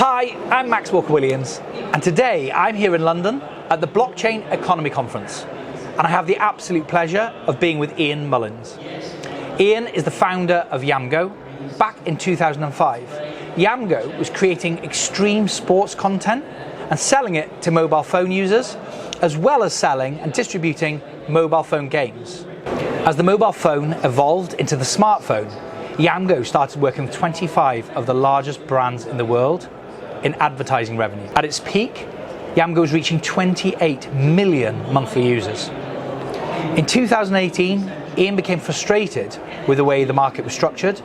Hi, I'm Max Walker-Williams, and today I'm here in London at the Blockchain Economy Conference, and I have the absolute pleasure of being with Ian Mullins. Ian is the founder of Yamgo. Back in 2005, Yamgo was creating extreme sports content and selling it to mobile phone users, as well as selling and distributing mobile phone games. As the mobile phone evolved into the smartphone, Yamgo started working with 25 of the largest brands in the world in advertising revenue. At its peak, Yamgo was reaching 28 million monthly users. In 2018, Ian became frustrated with the way the market was structured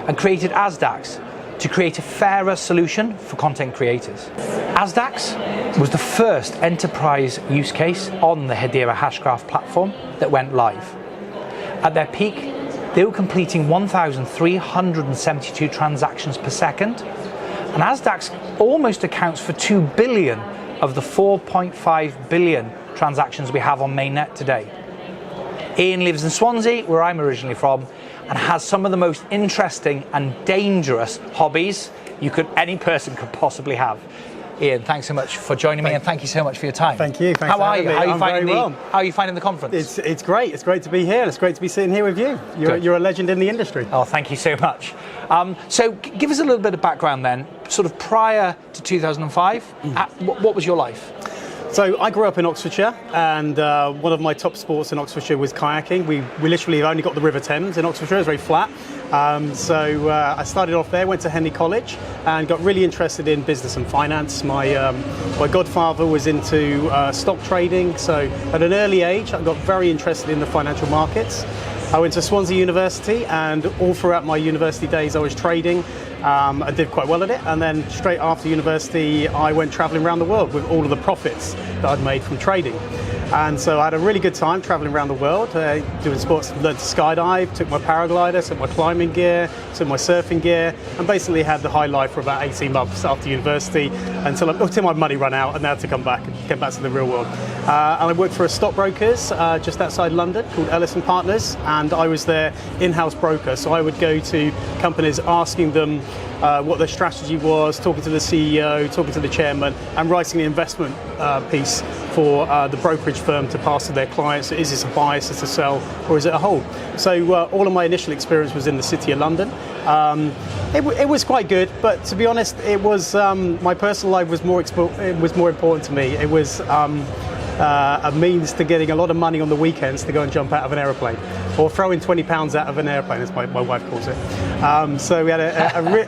and created AdsDax to create a fairer solution for content creators. AdsDax was the first enterprise use case on the Hedera Hashgraph platform that went live. At their peak, they were completing 1,372 transactions per second, and AdsDax almost accounts for 2 billion of the 4.5 billion transactions we have on Mainnet today. Ian lives in Swansea, where I'm originally from, and has some of the most interesting and dangerous hobbies any person could possibly have. Ian, thanks so much for joining me, and thank you so much for your time. Thank you. Thanks How are you? How are you finding the conference? It's great. It's great to be here. It's great to be sitting here with you. You're a legend in the industry. Oh, thank you so much. So give us a little bit of background then, sort of prior to 2005, what was your life? So I grew up in Oxfordshire, and one of my top sports in Oxfordshire was kayaking. We literally only got the River Thames in Oxfordshire. It's very flat. So I started off there, went to Henley College, and got really interested in business and finance. My godfather was into stock trading, so at an early age I got very interested in the financial markets. I went to Swansea University, and all throughout my university days I was trading. I did quite well at it, and then straight after university I went travelling around the world with all of the profits that I'd made from trading. And so I had a really good time travelling around the world, doing sports. Learned to skydive, took my paraglider, took my climbing gear, took my surfing gear, and basically had the high life for about 18 months after university until my money ran out, and now to come back and get back to the real world. And I worked for a stockbrokers just outside London called Ellis & Partners, and I was their in-house broker. So I would go to companies asking them what their strategy was, talking to the CEO, talking to the chairman, and writing the investment piece for the brokerage firm to pass to their clients. Is this a buy, is this a sell, or is it a hold? So all of my initial experience was in the City of London. It was quite good, but to be honest, it was my personal life was more important to me. It was a means to getting a lot of money on the weekends to go and jump out of an aeroplane, or throwing £20 out of an airplane, as my wife calls it. So we had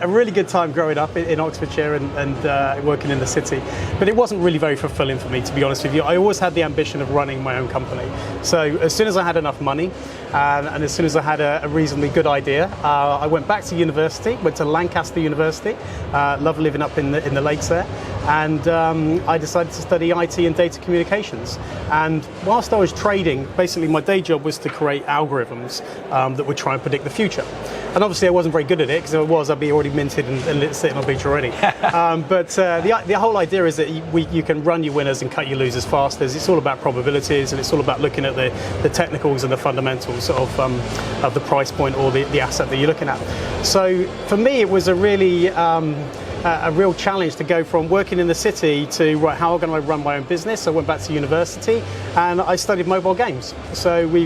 a really good time growing up in Oxfordshire and working in the city. But it wasn't really very fulfilling for me, to be honest with you. I always had the ambition of running my own company. So as soon as I had enough money, and as soon as I had a reasonably good idea, I went back to university, went to Lancaster University, loved living up in the lakes there, and I decided to study IT and data communications. And whilst I was trading, basically my day job was to create algorithms that would try and predict the future. And obviously I wasn't very good at it, because if I was, I'd be already minted and sitting on the beach already. But the whole idea is that you can run your winners and cut your losers fast. It's all about probabilities, and it's all about looking at the technicals and the fundamentals of the price point or the asset that you're looking at. So for me, it was a really a real challenge to go from working in the city to, right, how can I run my own business? I went back to university and I studied mobile games. So we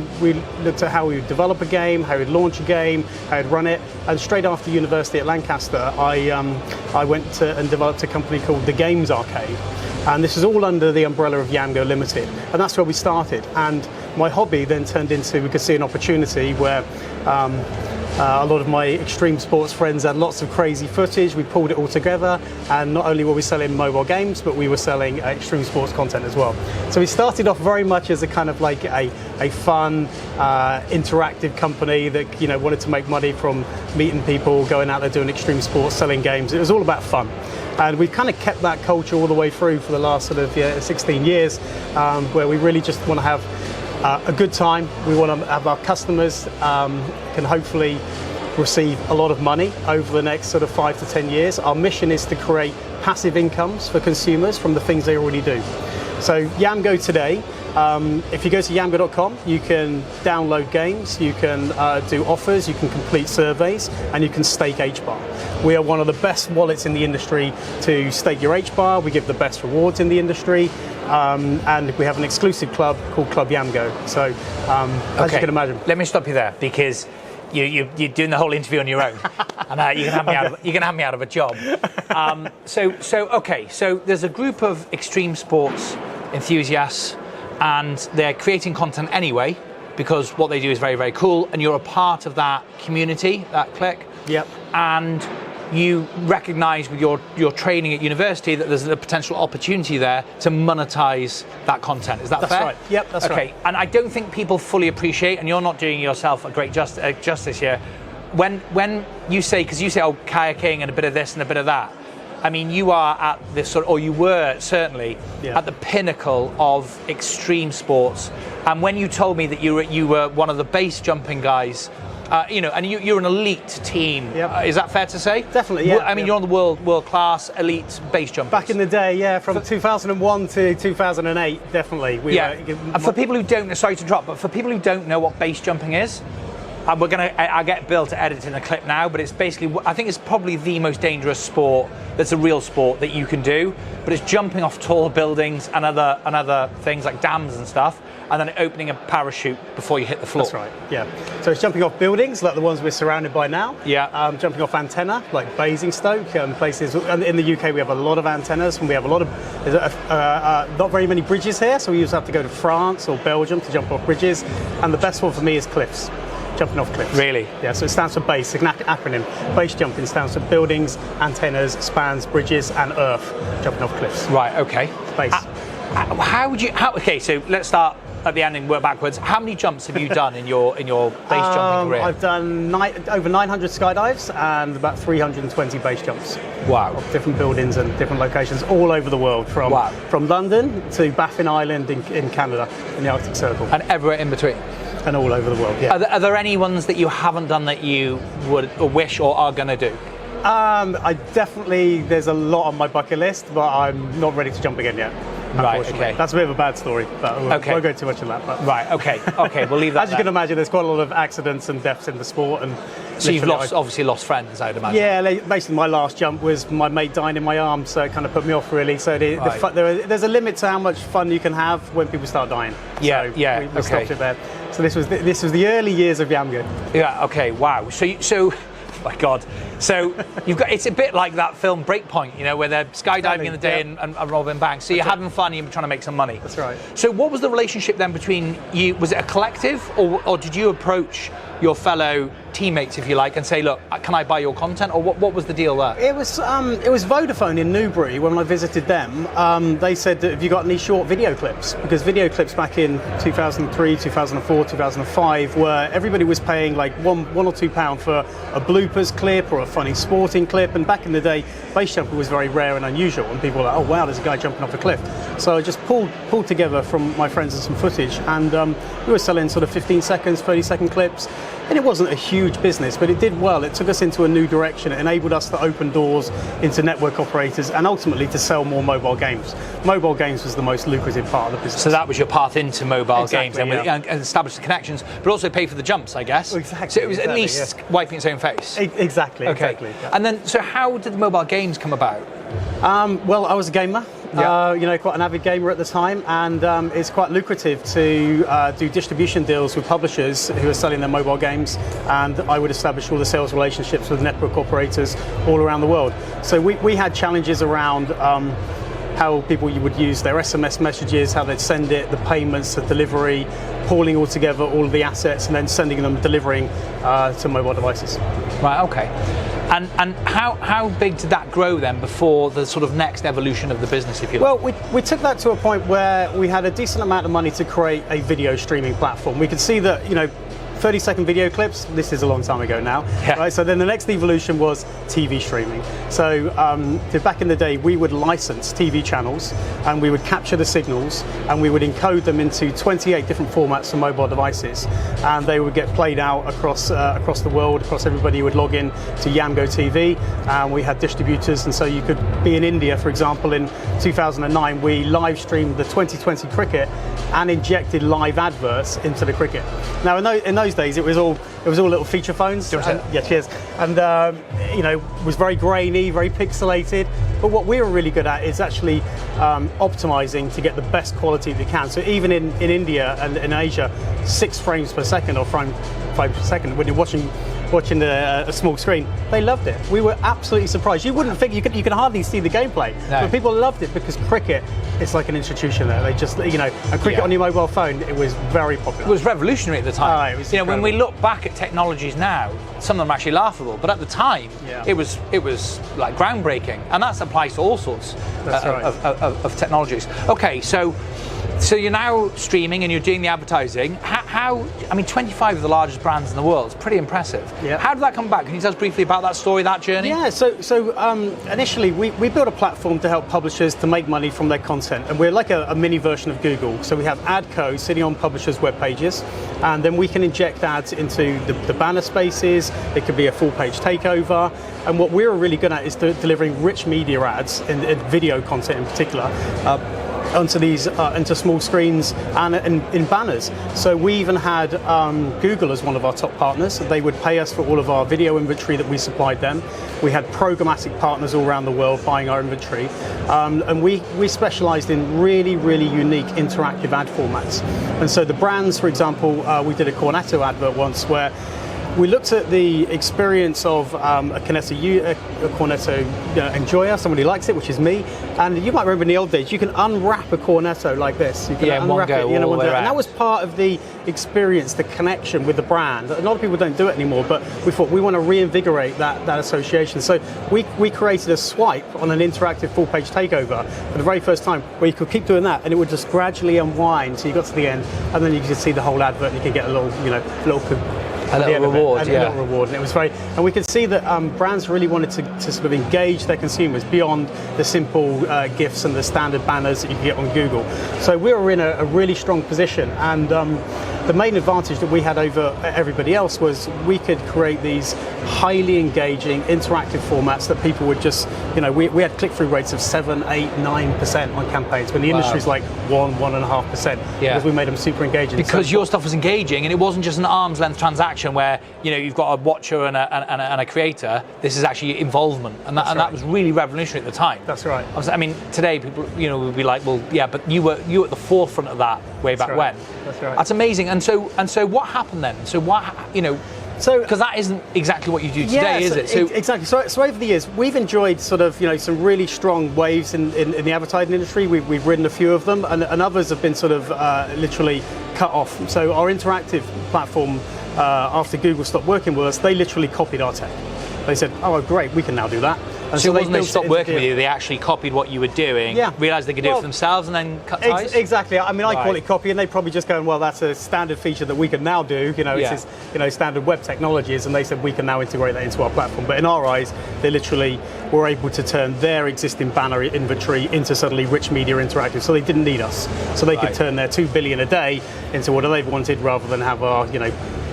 looked at how we would develop a game, how we'd launch a game, how we'd run it. And straight after university at Lancaster, I went and developed a company called the Games Arcade. And this is all under the umbrella of Yamgo Limited. And that's where we started. And my hobby then turned into, we could see an opportunity where a lot of my extreme sports friends had lots of crazy footage. We pulled it all together, and not only were we selling mobile games, but we were selling extreme sports content as well. So we started off very much as a kind of like a fun, interactive company that wanted to make money from meeting people, going out there doing extreme sports, selling games. It was all about fun. And we've kind of kept that culture all the way through for the last sort of 16 years, where we really just want to have a good time. We want to have our customers can hopefully receive a lot of money over the next sort of 5 to 10 years. Our mission is to create passive incomes for consumers from the things they already do. So Yamgo today, if you go to yamgo.com, you can download games, you can do offers, you can complete surveys, and you can stake Hbar. We are one of the best wallets in the industry to stake your Hbar. We give the best rewards in the industry, and we have an exclusive club called Club Yamgo. So, as you can imagine. Let me stop you there, because you're doing the whole interview on your own, and you can have me out of a job. So there's a group of extreme sports enthusiasts, and they're creating content anyway because what they do is very, very cool, and you're a part of that community, that clique. Yep. And you recognise with your training at university that there's a potential opportunity there to monetize that content. Is that fair? That's right. Yep, that's right. Okay, and I don't think people fully appreciate, and you're not doing yourself a great justice here, when you say, because you say, oh, kayaking and a bit of this and a bit of that, I mean, you are at this sort of, or you were certainly at the pinnacle of extreme sports. And when you told me that you were one of the base jumping guys, and you're an elite team. Yep. Is that fair to say? Definitely, yeah. I mean, you're on the world class elite base jumpers. Back in the day, yeah, from 2001 to 2008, definitely. And for people who don't, sorry to drop, but for people who don't know what base jumping is, I'll get Bill to edit in a clip now, but it's basically, I think it's probably the most dangerous sport that's a real sport that you can do, but it's jumping off tall buildings and other things like dams and stuff, and then opening a parachute before you hit the floor. That's right, yeah. So it's jumping off buildings like the ones we're surrounded by now. Yeah. Jumping off antenna, like Basingstoke and places. And in the UK, we have a lot of antennas, and we have a lot of, not very many bridges here, so we used to have to go to France or Belgium to jump off bridges, and the best one for me is cliffs. Jumping off cliffs. Really? Yeah, so it stands for BASE, it's an acronym. Base jumping stands for buildings, antennas, spans, bridges, and earth. Jumping off cliffs. Right, okay. BASE. Okay, so let's start at the end and work backwards. How many jumps have you done in your base jumping career? I've done over 900 skydives and about 320 base jumps. Wow. Of different buildings and different locations all over the world, from London to Baffin Island in Canada, in the Arctic Circle. And everywhere in between? And all over the world, yeah. Are there any ones that you haven't done that you would or wish or are going to do? There's a lot on my bucket list, but I'm not ready to jump again yet. Right, okay. That's a bit of a bad story, but we won't go too much on that. But. Right, okay, we'll leave that. As you can imagine, there's quite a lot of accidents and deaths in the sport. And so you've obviously lost friends, I'd imagine. Yeah, basically my last jump was my mate dying in my arms, so it kind of put me off really. So there's a limit to how much fun you can have when people start dying. Yeah, so we stopped it there. So this was the early years of Yamgo. Yeah, okay, wow. So my God. So it's a bit like that film Breakpoint, where they're skydiving in the day and robbing banks. So you're having fun, you're trying to make some money. That's right. So what was the relationship then between you? Was it a collective, or did you approach your fellow teammates, if you like, and say, look, can I buy your content? Or what was the deal there? It was Vodafone in Newbury when I visited them. They said that, have you got any short video clips? Because video clips back in 2003, 2004, 2005, where everybody was paying like £1 or £2 for a bloopers clip or a funny sporting clip. And back in the day, base jumping was very rare and unusual. And people were like, oh wow, there's a guy jumping off a cliff. So I just pulled together from my friends and some footage. And we were selling sort of 15 seconds, 30-second clips. And it wasn't a huge business, but it did well. It took us into a new direction. It enabled us to open doors into network operators and ultimately to sell more mobile games. Mobile games was the most lucrative part of the business. So that was your path into mobile games and establish the connections, but also pay for the jumps, I guess. Exactly. So it was at least wiping its own face. Exactly. Okay. Exactly. Yeah. And then, so how did the mobile games come about? Well, I was a gamer. Quite an avid gamer at the time, and it's quite lucrative to do distribution deals with publishers who are selling their mobile games, and I would establish all the sales relationships with network operators all around the world. So we had challenges around how people would use their SMS messages, how they'd send it, the payments, the delivery, pooling all together all of the assets and then sending them, delivering to mobile devices. Right, okay. And how big did that grow then before the sort of next evolution of the business, if you like? Well, we took that to a point where we had a decent amount of money to create a video streaming platform. We could see that, 30-second video clips. This is a long time ago now. Yeah. Right? So then the next evolution was TV streaming. So back in the day, we would license TV channels and we would capture the signals and we would encode them into 28 different formats for mobile devices, and they would get played out across the world, across everybody. Would log in to Yamgo TV, and we had distributors, and so you could be in India, for example. In 2009, we live streamed the 2020 cricket and injected live adverts into the cricket. Now, in those days, it was all little feature phones. Yeah, cheers. And was very grainy, very pixelated. But what we were really good at is actually optimizing to get the best quality that we can. So even in India and in Asia, 6 frames per second or frame per second when you're watching a small screen, they loved it. We were absolutely surprised. You wouldn't think you can hardly see the gameplay, but people loved it because cricket is like an institution there. They just and cricket on your mobile phone, it was very popular. It was revolutionary at the time. Oh, it was when we look back at technologies now, some of them are actually laughable, but at the time, it was like groundbreaking, and that applies to all sorts of technologies. Okay, so you're now streaming and you're doing the advertising. How 25 of the largest brands in the world is pretty impressive. Yeah. How did that come back? Can you tell us briefly about that story, that journey? Yeah, so initially we built a platform to help publishers to make money from their content, and we're like a mini version of Google. So we have ad code sitting on publishers' web pages, and then we can inject ads into the banner spaces. It could be a full page takeover, and what we're really good at is delivering rich media ads and video content in particular. Onto these into small screens and in banners. So we even had Google as one of our top partners. They would pay us for all of our video inventory that we supplied them. We had programmatic partners all around the world buying our inventory, and we specialized in really, really unique interactive ad formats. And so the brands, for example, we did a Cornetto advert once where we looked at the experience of a Cornetto enjoyer, somebody who likes it, which is me. And you might remember in the old days, you can unwrap a Cornetto like this. You can unwrap it, and that was part of the experience, the connection with the brand. A lot of people don't do it anymore, but we thought we want to reinvigorate that association. So we created a swipe on an interactive full-page takeover for the very first time, where you could keep doing that, and it would just gradually unwind. So you got to the end, and then you could see the whole advert, and you could get a little reward, a little reward, and it was and we could see that brands really wanted to sort of engage their consumers beyond the simple GIFs and the standard banners that you can get on Google. So we were in a really strong position, and the main advantage that we had over everybody else was we could create these highly engaging, interactive formats that people would just, we had click-through rates of 7, 8, 9% on campaigns, when the industry's like 1.5%, because we made them super engaging. Because your stuff was engaging, and it wasn't just an arm's length transaction where you've got a watcher and a creator. This is actually involvement, and that was really revolutionary at the time. That's right. I mean, today people would be like, well, yeah, but you were at the forefront of that way back when. That's right. That's amazing. And so what happened then? So what because that isn't exactly what you do today, is it? So exactly. So over the years, we've enjoyed sort of some really strong waves in the advertising industry. We've ridden a few of them, and others have been sort of literally cut off. So our interactive platform, after Google stopped working with us, they literally copied our tech. They said, "Oh, great, we can now do that." And so they stopped working with you, they actually copied what you were doing, realised they could do it for themselves, and then cut ties? Exactly. I mean, I call it copy, and they probably just going, well, that's a standard feature that we can now do. It's standard web technologies, and they said we can now integrate that into our platform. But in our eyes, they literally were able to turn their existing banner inventory into suddenly rich media interactive, so they didn't need us. So they could turn their 2 billion a day into what they wanted, rather than have our,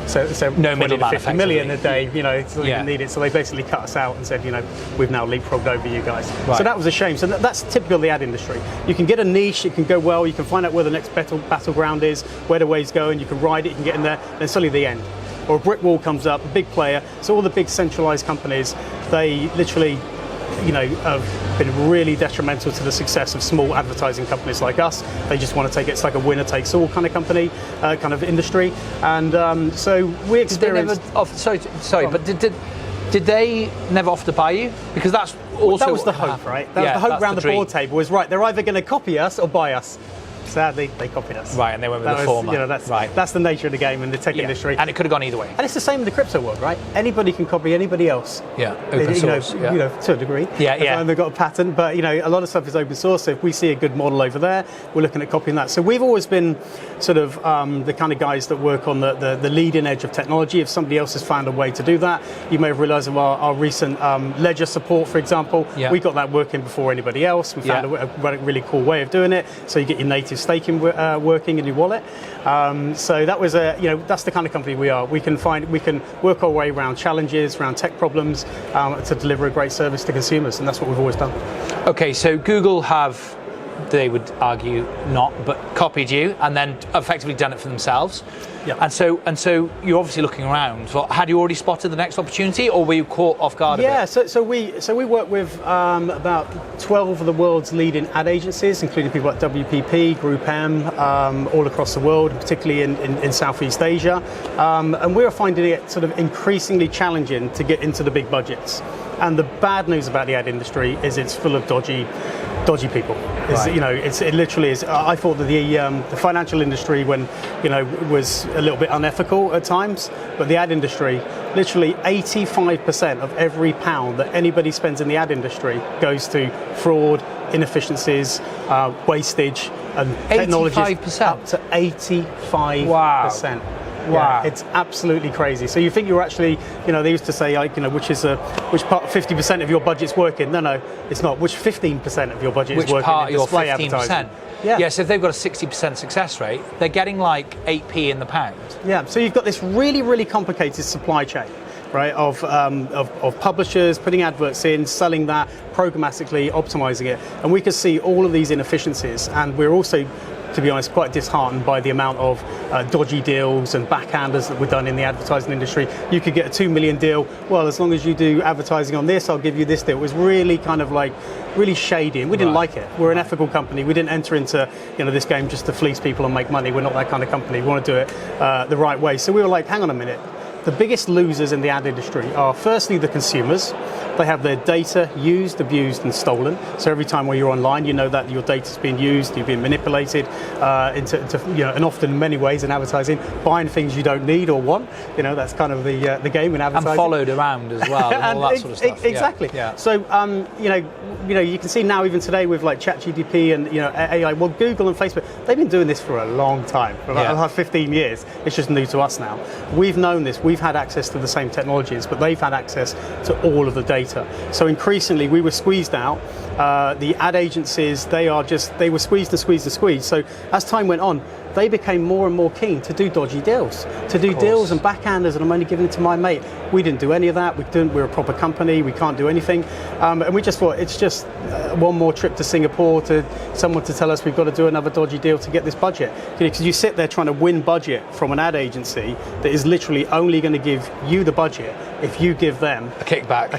so no 20 to 50 million a day, so they didn't need it. So they basically cut us out and said, we've now leapfrogged over you guys. Right. So that was a shame. So that's typical of the ad industry. You can get a niche, it can go well, you can find out where the next battleground is, where the wave's going, you can ride it, you can get in there, then suddenly the end. Or a brick wall comes up, a big player. So all the big centralized companies, they literally have been really detrimental to the success of small advertising companies like us. They just want to take it. It's like a winner takes all kind of company, kind of industry. And so we experienced. But did they never offer to buy you? Because that's also that was the hope, right? That was the hope around the board table. Was right. They're either going to copy us or buy us. sadly, they copied us. Right, and they went with the former. That's the nature of the game in the tech industry. And it could have gone either way. And it's the same in the crypto world, right? Anybody can copy anybody else. Yeah, open source. To a degree. Yeah. They've got a patent, but a lot of stuff is open source. So if we see a good model over there, we're looking at copying that. So we've always been sort of the kind of guys that work on the leading edge of technology. If somebody else has found a way to do that, you may have realized of our recent ledger support, for example, we got that working before anybody else. We found a really cool way of doing it. So you get your native staking working in your wallet. So that was that's the kind of company we are. We can work our way around challenges, around tech problems, to deliver a great service to consumers, and that's what we've always done. Okay, so Google have, they would argue not, but copied you and then effectively done it for themselves. Yeah. And so you're obviously looking around. So had you already spotted the next opportunity, or were you caught off guard a bit? So we work with about 12 of the world's leading ad agencies, including people like WPP, Group M, all across the world, particularly in Southeast Asia. And we're finding it sort of increasingly challenging to get into the big budgets. And the bad news about the ad industry is it's full of dodgy people. It literally is. I thought that the financial industry, was a little bit unethical at times, but the ad industry, literally 85% of every pound that anybody spends in the ad industry goes to fraud, inefficiencies, wastage, and technology. 85%? Up to 85%. Wow. Yeah, it's absolutely crazy. So you think you're actually, they used to say, which part, 50% of your budget's working? No, it's not. Which 15% of your budget is working? Which part of your 15%? Yeah, so if they've got a 60% success rate, they're getting like 8p in the pound. Yeah, so you've got this really, really complicated supply chain, right, of publishers putting adverts in, selling that programmatically, optimizing it. And we can see all of these inefficiencies, and we're also, to be honest, quite disheartened by the amount of dodgy deals and backhanders that were done in the advertising industry. You could get a 2 million deal. Well, as long as you do advertising on this, I'll give you this deal. It was really kind of like really shady, and we didn't like it. We're an ethical company. We didn't enter into this game just to fleece people and make money. We're not that kind of company. We want to do it the right way. So we were like, hang on a minute. The biggest losers in the ad industry are firstly the consumers. They have their data used, abused, and stolen. So every time when you're online, you know that your data's being used, you're being manipulated and often in many ways in advertising, buying things you don't need or want. That's kind of the game in advertising. And followed around as well, and all that sort of stuff. Exactly. Yeah. So you can see now even today with like ChatGPT and AI. Well, Google and Facebook, they've been doing this for a long time, for about 15 years. It's just new to us now. We've known this. We've had access to the same technologies, but they've had access to all of the data. So increasingly, we were squeezed out. The ad agencies, they were squeezed. So as time went on, they became more and more keen to do dodgy deals, deals and backhanders, and I'm only giving it to my mate. We didn't do any of that. We're a proper company. We can't do anything. And we just thought it's just one more trip to Singapore to someone to tell us we've got to do another dodgy deal to get this budget. Because you sit there trying to win budget from an ad agency that is literally only going to give you the budget if you give them a kickback.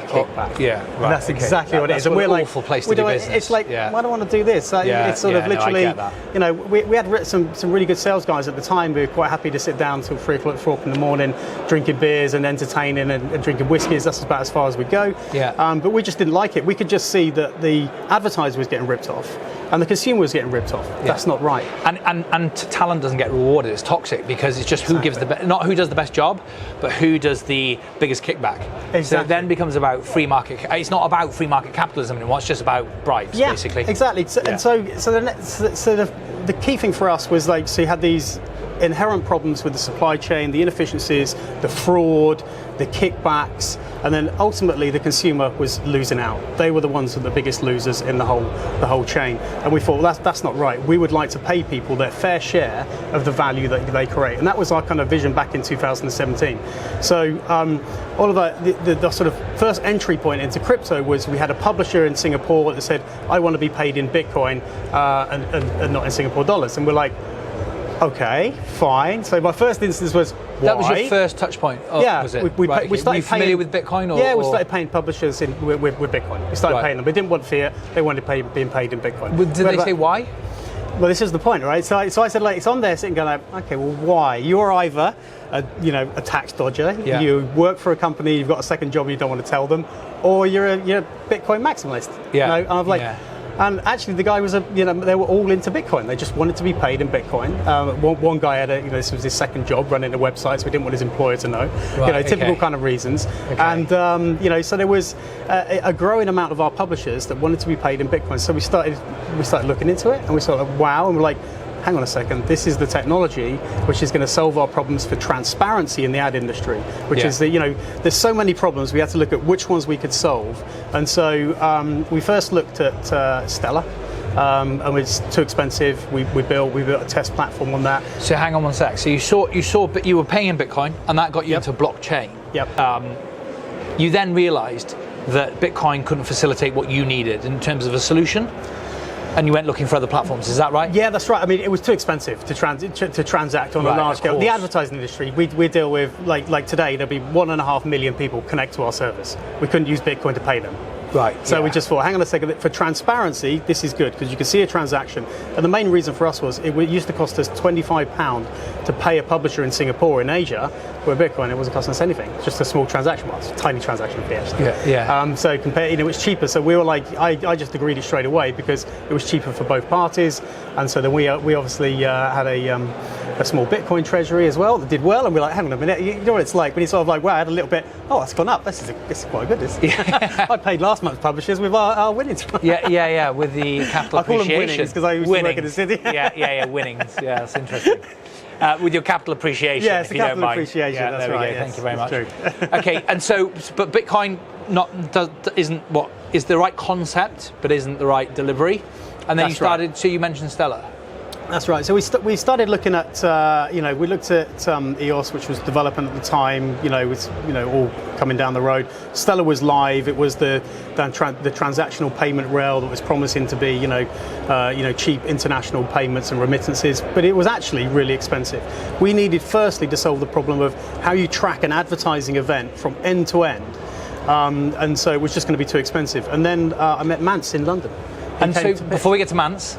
Yeah, right. And that's exactly what it is. And we're like, awful place to do business. It's like, I don't want to do this. It's sort of literally, I get that. We had some really good sales guys at the time. We were quite happy to sit down till 3 o'clock, 4 o'clock in the morning, drinking beers and entertaining and drinking whiskies. That's about as far as we go. Yeah. But we just didn't like it. We could just see that the advertiser was getting ripped off and the consumer was getting ripped off. Yeah. That's not right. And talent doesn't get rewarded. It's toxic because it's just who gives not who does the best job, but who does the biggest kickback. Exactly. So it then becomes about free market. It's not about free market capitalism anymore. It's just about bribes, basically. Exactly. And so the key thing for us was so you had these inherent problems with the supply chain, the inefficiencies, the fraud, the kickbacks, and then ultimately the consumer was losing out. They were the ones that were the biggest losers in the whole chain. And we thought, well, that's not right. We would like to pay people their fair share of the value that they create. And that was our kind of vision back in 2017. So all of the sort of first entry point into crypto was we had a publisher in Singapore that said, I want to be paid in Bitcoin and not in Singapore dollars. And we're like, okay, fine. So my first instance was, why? That was your first touch point? Was it? We started Were you familiar with Bitcoin? We started paying publishers with Bitcoin. We started paying them. We didn't want fiat. They wanted being paid in Bitcoin. Did they say why? Well, this is the point, right? So I said, it's on there sitting going okay, well, why? You're either a tax dodger, you work for a company, you've got a second job, you don't want to tell them, or you're a Bitcoin maximalist. Yeah. And I'm like, And actually, the guy was they were all into Bitcoin. They just wanted to be paid in Bitcoin. One guy had this was his second job running a website, so he didn't want his employer to know. Right, typical kind of reasons. Okay. And so there was a growing amount of our publishers that wanted to be paid in Bitcoin. So we started looking into it, and we sort of wow, and we're like, hang on a second, this is the technology which is going to solve our problems for transparency in the ad industry, which is there's so many problems, we had to look at which ones we could solve. And so we first looked at Stellar, and it was too expensive. We built a test platform on that. So hang on one sec. So you were paying in Bitcoin, and that got you into blockchain. Yep. You then realized that Bitcoin couldn't facilitate what you needed in terms of a solution, and you went looking for other platforms. Is that right? Yeah, that's right. I mean, it was too expensive to transact on a large scale. The advertising industry, we deal with, like today, there'll be 1.5 million people connect to our service. We couldn't use Bitcoin to pay them. Right. So we just thought, hang on a second, for transparency, this is good, because you can see a transaction. And the main reason for us was it used to cost us £25 to pay a publisher in Singapore, in Asia, where Bitcoin, it wasn't costing us anything. It's just a small transaction. Well, it's a tiny transaction fee, actually. So compared, it was cheaper. So we were like, I just agreed it straight away because it was cheaper for both parties. And so then we obviously had a small Bitcoin treasury as well that did well. And we're like, hang on a minute, you know what it's like when you sort of like, wow, I had a little bit, it's gone up. This is quite good. I paid last month's publishers with our winnings. With the capital appreciation. I call them winnings because I used to work in the city. Winnings. Yeah, that's interesting. With your capital appreciation, if you don't mind. Appreciation, yeah, that's there we right. go. Yes, thank you very much. True. Okay, and so, but Bitcoin isn't what is the right concept, but isn't the right delivery. And then so you mentioned Stellar. That's right. So we started looking at, we looked at EOS, which was developing at the time, with all coming down the road. Stellar was live. It was the transactional payment rail that was promising to be, cheap international payments and remittances, but it was actually really expensive. We needed firstly to solve the problem of how you track an advertising event from end to end, and so it was just going to be too expensive. And then I met Mance in London. And so before we get to Mance,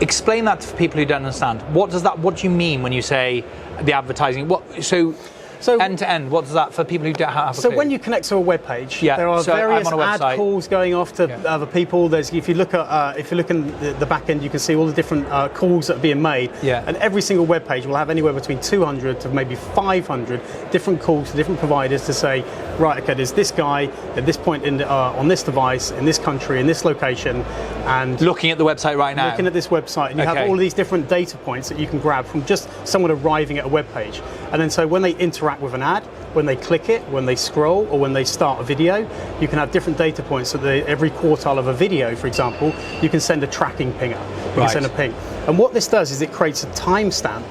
explain that to people who don't understand. What do you mean when you say the advertising? So end to end, what does that, for people who don't have a clue? So when you connect to a web page, there are various ad calls going off to other people. If you look in the back end, you can see all the different calls that are being made. And every single web page will have anywhere between 200 to maybe 500 different calls to different providers to say, right, okay, there's this guy at this point on this device, in this country, in this location, and looking at the website right now. Looking at this website, and you have all of these different data points that you can grab from just someone arriving at a web page. And then so when they interact with an ad, when they click it, when they scroll, or when they start a video, you can have different data points. So every quartile of a video, for example, you can send a tracking ping out. You can send a ping. And what this does is it creates a timestamp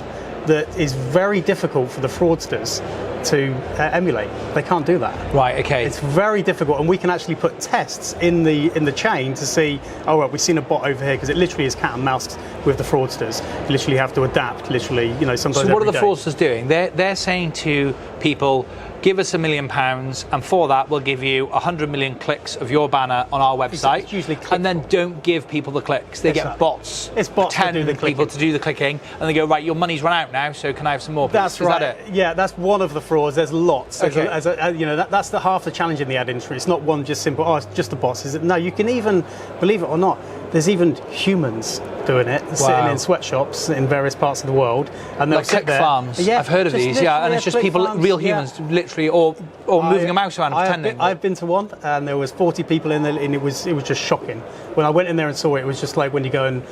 that is very difficult for the fraudsters to emulate. They can't do that. Right, okay. It's very difficult, and we can actually put tests in the chain to see, we've seen a bot over here, because it literally is cat and mouse with the fraudsters. You literally have to adapt, sometimes. So what are the fraudsters doing? They're saying to people, give us £1 million, and for that we'll give you 100 million clicks of your banner on our website. It's usually and then don't give people the clicks. They get bots. It's bots that do the clicking. People to do the clicking, and they go, right, your money's run out now, so can I have some more? That's right. Is that it? Yeah, that's one of the frauds. There's lots. That's the half the challenge in the ad industry. It's not one just simple. It's just the bots. No, you can even, believe it or not, there's even humans doing it, sitting in sweatshops in various parts of the world, and they'll like click farms. I've heard of these. And it's just people, real humans, literally, or moving a mouse around and pretending. I've been to one, and there was 40 people in there, and it was just shocking. When I went in there and saw it, it was just like when you go and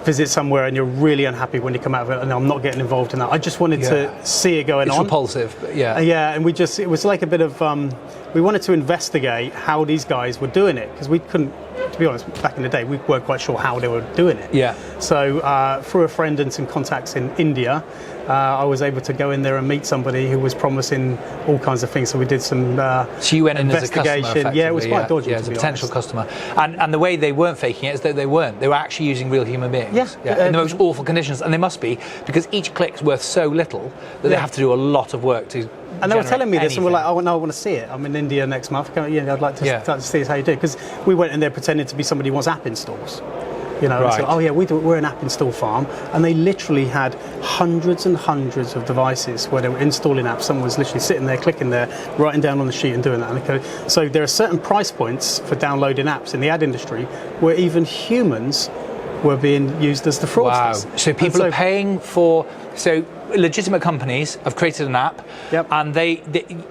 visit somewhere and you're really unhappy when you come out of it, and I'm not getting involved in that. I just wanted to see it going on. It's repulsive, but and it was like a bit of we wanted to investigate how these guys were doing it, because we couldn't. To be honest, back in the day, we weren't quite sure how they were doing it. So through a friend and some contacts in India, I was able to go in there and meet somebody who was promising all kinds of things. So we did some so you went in as a customer, it was quite dodgy. As a potential customer. And the way they weren't faking it is that they weren't. They were actually using real human beings. In the most awful conditions. And they must be, because each click's worth so little that they have to do a lot of work to. And they were telling me this, and we're like, oh no, I want to see it. I'm in India next month. I'd like to see how you do it. Because we went in there pretending to be somebody who wants app installs. You know, Right. so, oh yeah, we're an app install farm, and they literally had hundreds and hundreds of devices where they were installing apps. Someone was literally sitting there, clicking there, writing down on the sheet and doing that. And so there are certain price points for downloading apps in the ad industry where even humans were being used as the fraudsters. Wow. So people are paying for, so legitimate companies have created an app, Yep. and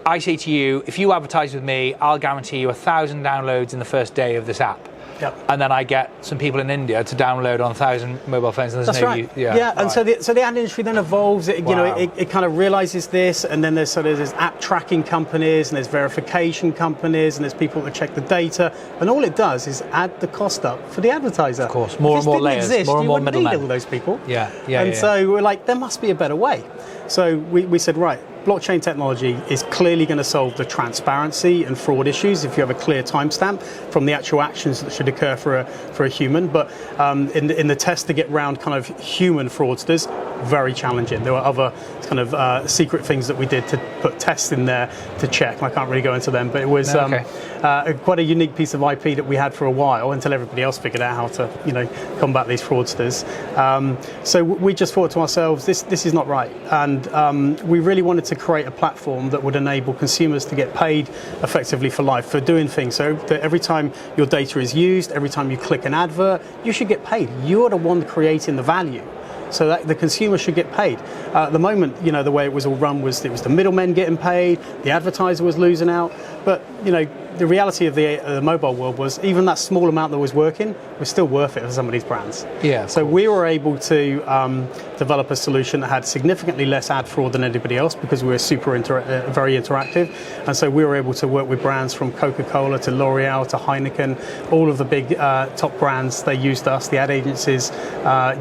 I say to you, if you advertise with me, I'll guarantee you 1,000 downloads in the first day of this app. Yep. And then I get some people in India to download on 1,000 mobile phones. And there's That's no right. right. And so the ad industry then evolves. It, you know, Wow. it kind of realizes this, and then there's app tracking companies, and there's verification companies, and there's people that check the data, and all it does is add the cost up for the advertiser. Of course, more and more layers, more and more middlemen. All those people. Yeah. So we're like, there must be a better way. So we said, right, blockchain technology is clearly going to solve the transparency and fraud issues if you have a clear timestamp from the actual actions that should occur for a human. But in the test to get round kind of human fraudsters, very challenging. There were other kind of secret things that we did to put tests in there to check. I can't really go into them, but it was quite a unique piece of IP that we had for a while until everybody else figured out how to, you know, combat these fraudsters. So we just thought to ourselves, this is not right, and we really wanted to create a platform that would enable consumers to get paid effectively for life for doing things. So that every time your data is used, every time you click an advert, you should get paid. You're the one creating the value, so that the consumer should get paid. At the moment, you know, the way it was all run was it was the middlemen getting paid, the advertiser was losing out. But, you know, the reality of the mobile world was even that small amount that was working was still worth it for some of these brands. Yeah. So we were able to develop a solution that had significantly less ad fraud than anybody else because we were very interactive. And so we were able to work with brands from Coca-Cola to L'Oreal to Heineken, all of the big top brands. They used us, the ad agencies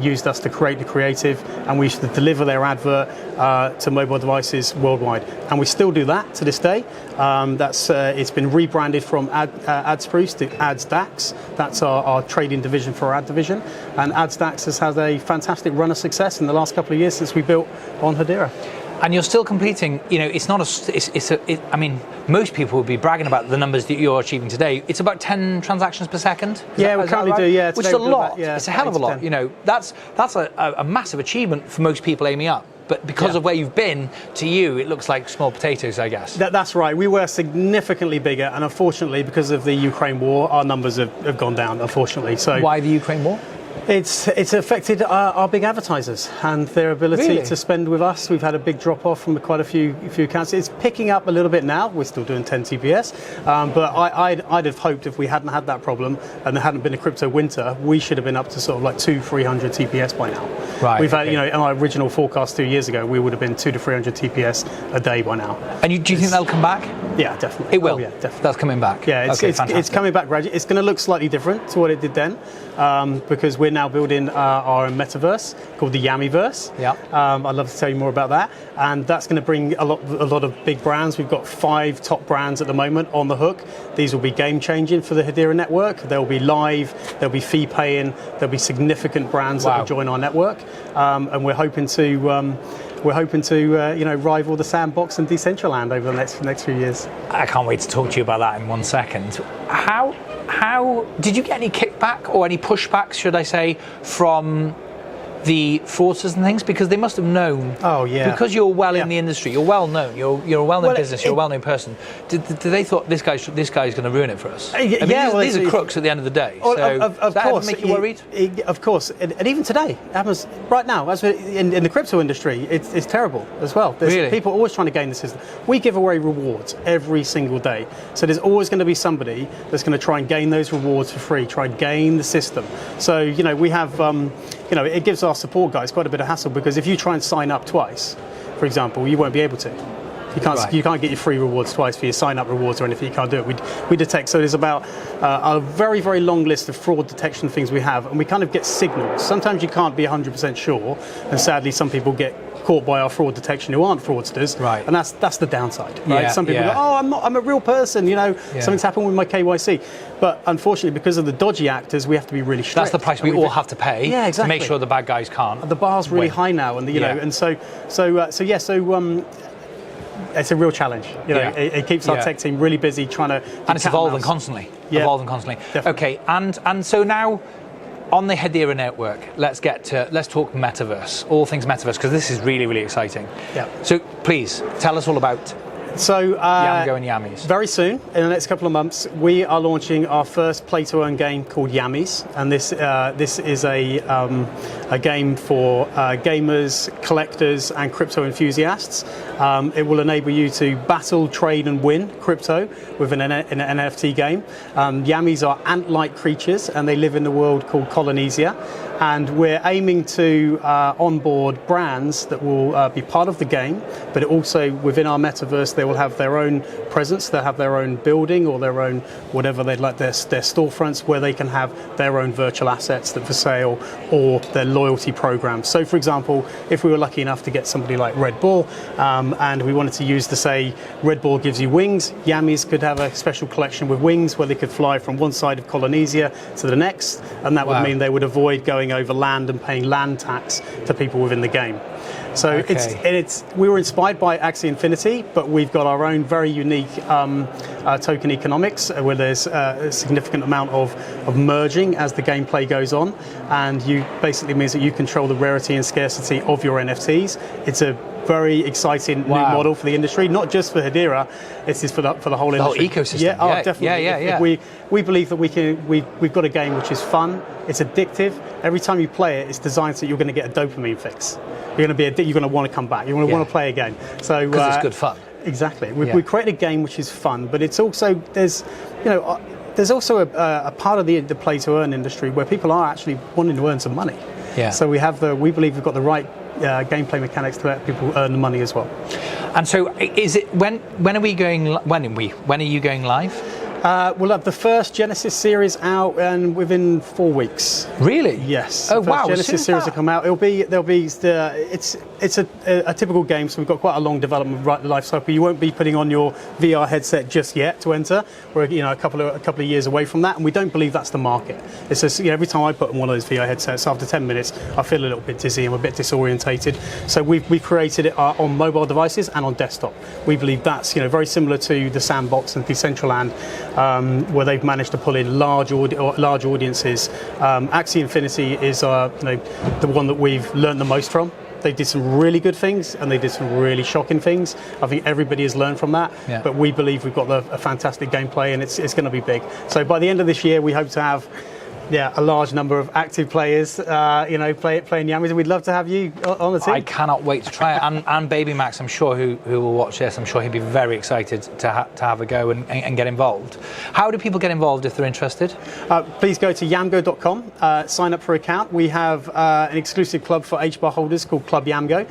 used us to create the creative, and we used to deliver their advert to mobile devices worldwide. And we still do that to this day. It's been rebranded from AdsProof to AdsDax. That's our trading division for our ad division. And AdsDax has had a fantastic run of success in the last couple of years since we built on Hedera. And you're still completing, you know, it's not I mean, most people would be bragging about the numbers that you're achieving today. It's about 10 transactions per second. Yeah, we currently do, yeah. Which is a lot. Yeah, it's a hell of a lot. 10. You know, that's a massive achievement for most people aiming up. But because of where you've been, to you, it looks like small potatoes, I guess. That's right. We were significantly bigger, and unfortunately, because of the Ukraine war, our numbers have gone down, unfortunately. So why the Ukraine war? It's affected our big advertisers and their ability Really? to spend with us. We've had a big drop off from quite a few accounts. It's picking up a little bit now. We're still doing 10 TPS, but I'd have hoped if we hadn't had that problem and there hadn't been a crypto winter, we should have been up to sort of like 200-300 TPS by now. Right. We've had, you know, in our original forecast 2 years ago, we would have been 200 to 300 TPS a day by now. And do you think they'll come back? Yeah, definitely. It will. Oh, yeah, definitely. That's coming back. Yeah, it's coming back gradually. It's going to look slightly different to what it did then, because we're now building our own metaverse called the Yamiverse. Yeah. I'd love to tell you more about that, and that's going to bring a lot of big brands. We've got 5 top brands at the moment on the hook. These will be game changing for the Hedera network. They'll be live. They'll be fee paying. There'll be significant brands that will join our network, and we're hoping to. Rival the Sandbox and Decentraland over the next few years. I can't wait to talk to you about that in 1 second. How did you get any kickback or any pushback, should I say, from the fraudsters and things? Because they must have known. Oh yeah. Because you're in the industry, you're well known. You're a well-known business. You're a well-known person. Did they thought this guy's going to ruin it for us? I mean, these are crooks at the end of the day. Well, so of that course, make you worried? Of course, and even today, it happens right now. As in the crypto industry, it's terrible as well. There's really? People always trying to gain the system. We give away rewards every single day, so there's always going to be somebody that's going to try and gain those rewards for free, try and gain the system. So we have. It gives our support guys quite a bit of hassle, because if you try and sign up twice, for example, you won't be able to. You can't get your free rewards twice for your sign-up rewards or anything. You can't do it. We detect. So there's about a very, very long list of fraud detection things we have, and we kind of get signals. Sometimes you can't be 100% sure, and sadly, some people get caught by our fraud detection who aren't fraudsters, right? And that's the downside, right? Yeah, some people go, "Oh, I'm a real person," something's happened with my KYC. But unfortunately, because of the dodgy actors, we have to be really strict. That's the price we all have to pay. Yeah, exactly. To make sure the bad guys can't. The bar's really high now, and it's a real challenge. It keeps our tech team really busy trying to. And it's evolving constantly. Yeah. Evolving constantly. Definitely. Okay, and so now, on the Hedera Network, let's talk metaverse, all things metaverse, because this is really, really exciting. Yeah. So please tell us all about Yamgo and Yammies. Very soon, in the next couple of months, we are launching our first play-to-earn game called Yammies, and this is a game for gamers, collectors, and crypto enthusiasts. It will enable you to battle, trade, and win crypto within an NFT game. Yammies are ant-like creatures, and they live in the world called Polynesia. And we're aiming to onboard brands that will be part of the game, but also within our metaverse, they will have their own presence. They'll have their own building or their own whatever they'd like, their storefronts, where they can have their own virtual assets that for sale or their loyalty programs. So, for example, if we were lucky enough to get somebody like Red Bull and we wanted to use to say Red Bull gives you wings, Yammies could have a special collection with wings where they could fly from one side of Polynesia to the next, and that would mean they would avoid going over land and paying land tax to people within the game. So we were inspired by Axie Infinity, but we've got our own very unique token economics where there's a significant amount of merging as the gameplay goes on, and you basically means that you control the rarity and scarcity of your NFTs. It's a very exciting new model for the industry, not just for Hedera. It's for the whole industry. The whole ecosystem. Yeah, definitely. Yeah. We believe that we've got a game which is fun. It's addictive. Every time you play it, it's designed so you're going to get a dopamine fix. You're going to want to come back. You're going to want to play again. So because it's good fun. Exactly. We created a game which is fun, but it's also there's also a part of the play to earn industry where people are actually wanting to earn some money. Yeah. So we believe we've got the right gameplay mechanics to let people earn the money as well. And so, is it when are we going? When are you going live? We'll have the first Genesis series out and within 4 weeks. Really? Yes. Oh, the first wow! Genesis series will come out. It's a typical game, so we've got quite a long development life cycle. You won't be putting on your VR headset just yet to enter. We're a couple of years away from that, and we don't believe that's the market. It's just, every time I put on one of those VR headsets, after 10 minutes, I feel a little bit dizzy. I'm a bit disorientated. So we've created it on mobile devices and on desktop. We believe that's very similar to the Sandbox and Decentraland, where they've managed to pull in large audiences. Axie Infinity is the one that we've learned the most from. They did some really good things and they did some really shocking things. I think everybody has learned from that. Yeah. But we believe we've got a fantastic gameplay and it's going to be big. So by the end of this year, we hope to have a large number of active players, playing Yammies, and we'd love to have you on the team. I cannot wait to try it. And Baby Max, I'm sure who will watch this, I'm sure he'd be very excited to have a go and get involved. How do people get involved if they're interested? Please go to yamgo.com, sign up for an account. We have an exclusive club for Hbar holders called Club Yamgo.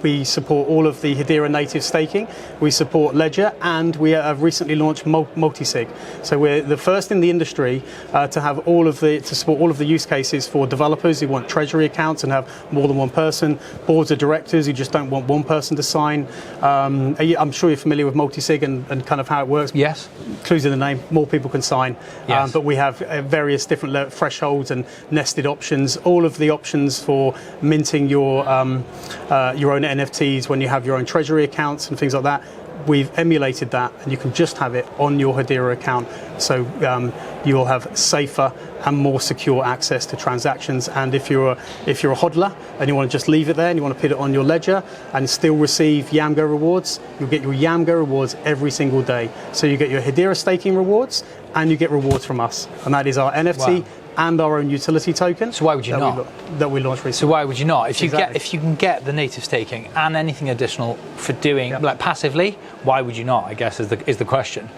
We support all of the Hedera native staking. We support Ledger, and we have recently launched multi-sig. So we're the first in the industry to have to support all of the use cases for developers who want treasury accounts and have more than one person, boards of directors who just don't want one person to sign. I'm sure you're familiar with multi-sig and kind of how it works. Yes. Clues in the name, more people can sign. Yes. But we have various different thresholds and nested options, all of the options for minting your own NFTs when you have your own treasury accounts and things like that. We've emulated that, and you can just have it on your Hedera account. So you will have safer and more secure access to transactions. And if you're a hodler and you want to just leave it there and you want to put it on your ledger and still receive Yamgo rewards, you'll get your Yamgo rewards every single day. So you get your Hedera staking rewards and you get rewards from us, and that is our NFT. Wow. And our own utility token. So why would you not? That we launched recently. So why would you not? If Exactly. you can get the native staking and anything additional for doing like passively, why would you not? I guess is the question.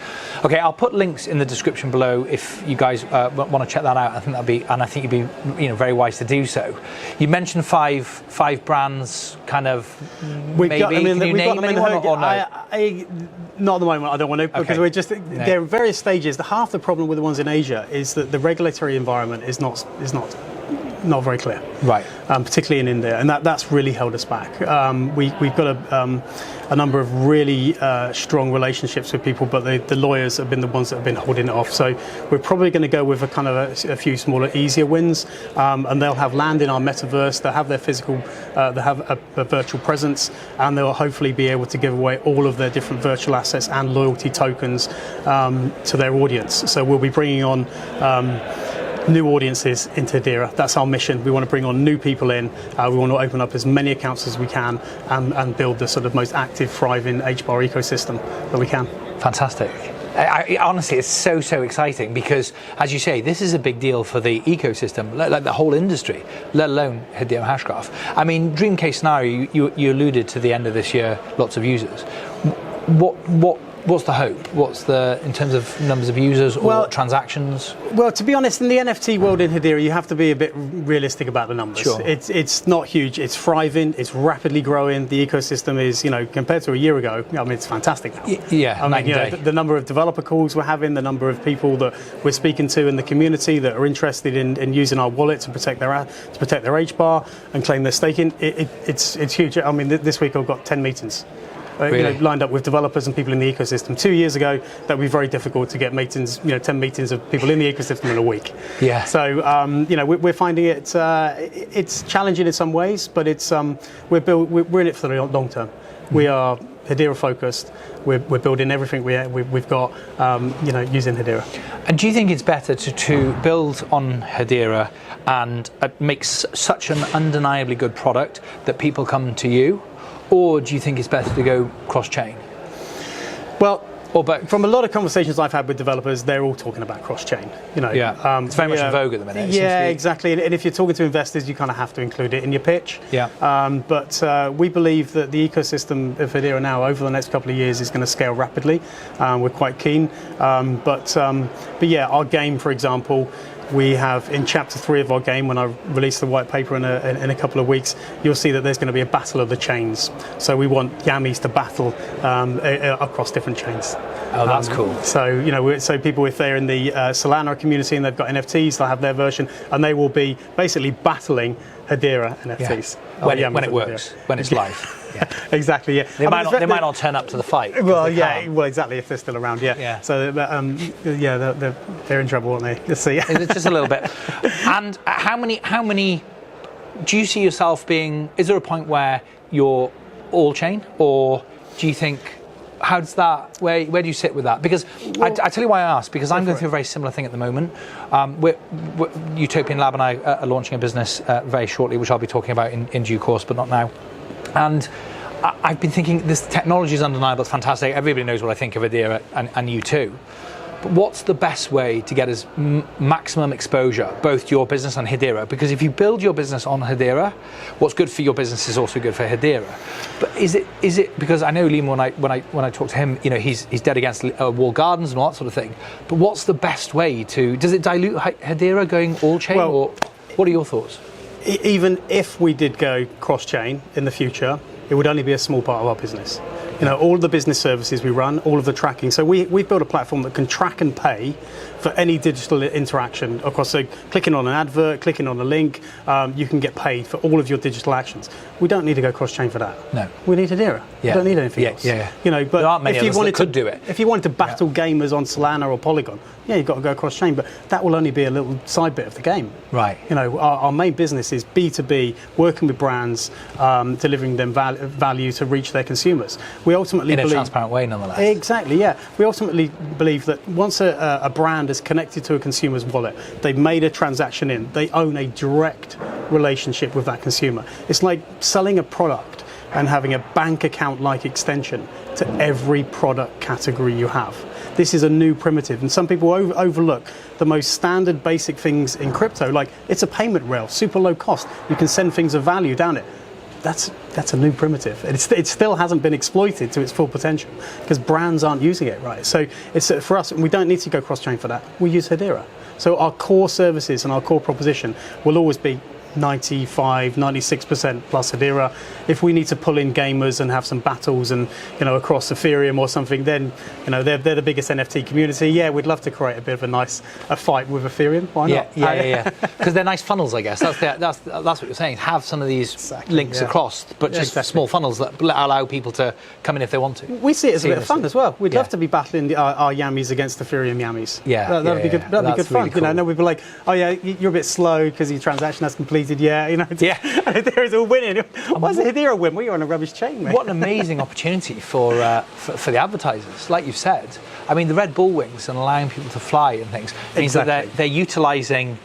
Okay, I'll put links in the description below if you guys want to check that out. I think you'd be very wise to do so. You mentioned five brands, kind of. Can you name anyone or no? Not at the moment. I don't want to because we're just there are various stages. Half the problem with the ones in Asia is that the regulatory environment is not very clear, right? Particularly in India, and that's really held us back. We've got a number of really strong relationships with people, but the lawyers have been the ones that have been holding it off. So we're probably going to go with a few smaller, easier wins, and they'll have land in our metaverse. They'll have their physical, they'll have a virtual presence, and they'll hopefully be able to give away all of their different virtual assets and loyalty tokens to their audience. So we'll be bringing on new audiences into Hedera. That's our mission. We want to bring on new people in. We want to open up as many accounts as we can and build the sort of most active, thriving Hbar ecosystem that we can. Fantastic. Honestly, it's so exciting because, as you say, this is a big deal for the ecosystem, like the whole industry, let alone Hedera Hashgraph. I mean, dream case scenario, you alluded to the end of this year, lots of users. What's the hope? What's in terms of numbers of users or transactions? Well, to be honest, in the NFT world in Hedera, you have to be a bit realistic about the numbers. Sure. It's not huge. It's thriving. It's rapidly growing. The ecosystem is, compared to a year ago, I mean, it's fantastic now. Yeah, I mean, the number of developer calls we're having, the number of people that we're speaking to in the community that are interested in using our wallet to protect their Hbar and claim their staking, it's huge. I mean, this week I've got 10 meetings. Really? Lined up with developers and people in the ecosystem. 2 years ago, that would be very difficult to get meetings, 10 meetings of people in the ecosystem in a week. Yeah. So, we're finding it's challenging in some ways, but it's we're in it for the long term. We are Hedera focused. We're building everything we've got, using Hedera. And do you think it's better to build on Hedera and make such an undeniably good product that people come to you? Or do you think it's better to go cross-chain? Well, from a lot of conversations I've had with developers, they're all talking about cross-chain. It's very much in vogue at the minute. Yeah, exactly. And if you're talking to investors, you kind of have to include it in your pitch. Yeah. But we believe that the ecosystem of Hedera now, over the next couple of years, is going to scale rapidly. We're quite keen. But yeah, our game, for example. We have in chapter 3 of our game, when I release the white paper in a couple of weeks, you'll see that there's going to be a battle of the chains. So we want Yammies to battle across different chains. Oh, that's cool. So so people, if they're in the Solana community and they've got NFTs, they'll have their version, and they will be basically battling Hedera NFTs. Yeah. When it works, when it's live. Yeah. Exactly. Yeah. They might not turn up to the fight. Well, yeah. Well, exactly. If they're still around, yeah. Yeah. So, they're in trouble, aren't they? Let's see. Just a little bit. And how many? Do you see yourself being? Is there a point where you're all chain, or do you think? How does that? Where do you sit with that? Because I tell you why I ask. Because I'm going through a very similar thing at the moment. Utopian Lab and I are launching a business very shortly, which I'll be talking about in due course, but not now. And I've been thinking this technology is undeniable, it's fantastic. Everybody knows what I think of Hedera, and you too. But what's the best way to get as maximum exposure, both to your business and Hedera? Because if you build your business on Hedera, what's good for your business is also good for Hedera. But is it because I know Liam, when I talk to him, he's dead against walled gardens and all that sort of thing. But what's the best way to? Does it dilute Hedera going all chain, or what are your thoughts? Even if we did go cross-chain in the future, it would only be a small part of our business. All of the business services we run, all of the tracking. So we've built a platform that can track and pay for any digital interaction across. So clicking on an advert, clicking on a link, you can get paid for all of your digital actions. We don't need to go cross-chain for that. No. We need Hedera. Yeah. We don't need anything else. Yeah. But there aren't many if you others wanted that could do it. If you wanted to battle gamers on Solana or Polygon, you've got to go cross-chain, but that will only be a little side bit of the game. Right. Our main business is B2B, working with brands, delivering them value to reach their consumers. We ultimately in a believe, transparent way, nonetheless. Exactly, yeah. We ultimately believe that once a brand is connected to a consumer's wallet, they've made a transaction in, they own a direct relationship with that consumer. It's like selling a product and having a bank account-like extension to every product category you have. This is a new primitive, and some people overlook the most standard basic things in crypto, like it's a payment rail, super low cost. You can send things of value down it. That's a new primitive. It still hasn't been exploited to its full potential because brands aren't using it right. So it's for us, we don't need to go cross-chain for that. We use Hedera. So our core services and our core proposition will always be 95, 96% plus Hedera. If we need to pull in gamers and have some battles and across Ethereum or something, then they're the biggest NFT community. Yeah, we'd love to create a bit of a fight with Ethereum. Why not? Yeah. Because they're nice funnels, I guess. That's what you're saying. Have some of these links across, but just small funnels that allow people to come in if they want to. We see it as a bit of fun as well. We'd love to be battling our Yammies against Ethereum Yammies. Yeah, that'd be good. That'd be good fun. Really cool. We'd be like, oh yeah, you're a bit slow because your transaction has completed. Yeah. Hedera's all winning. Why does Hedera win? Well, you're on a rubbish chain, mate. What an amazing opportunity for the advertisers. Like you've said, I mean, the Red Bull wings and allowing people to fly and things means that they're utilising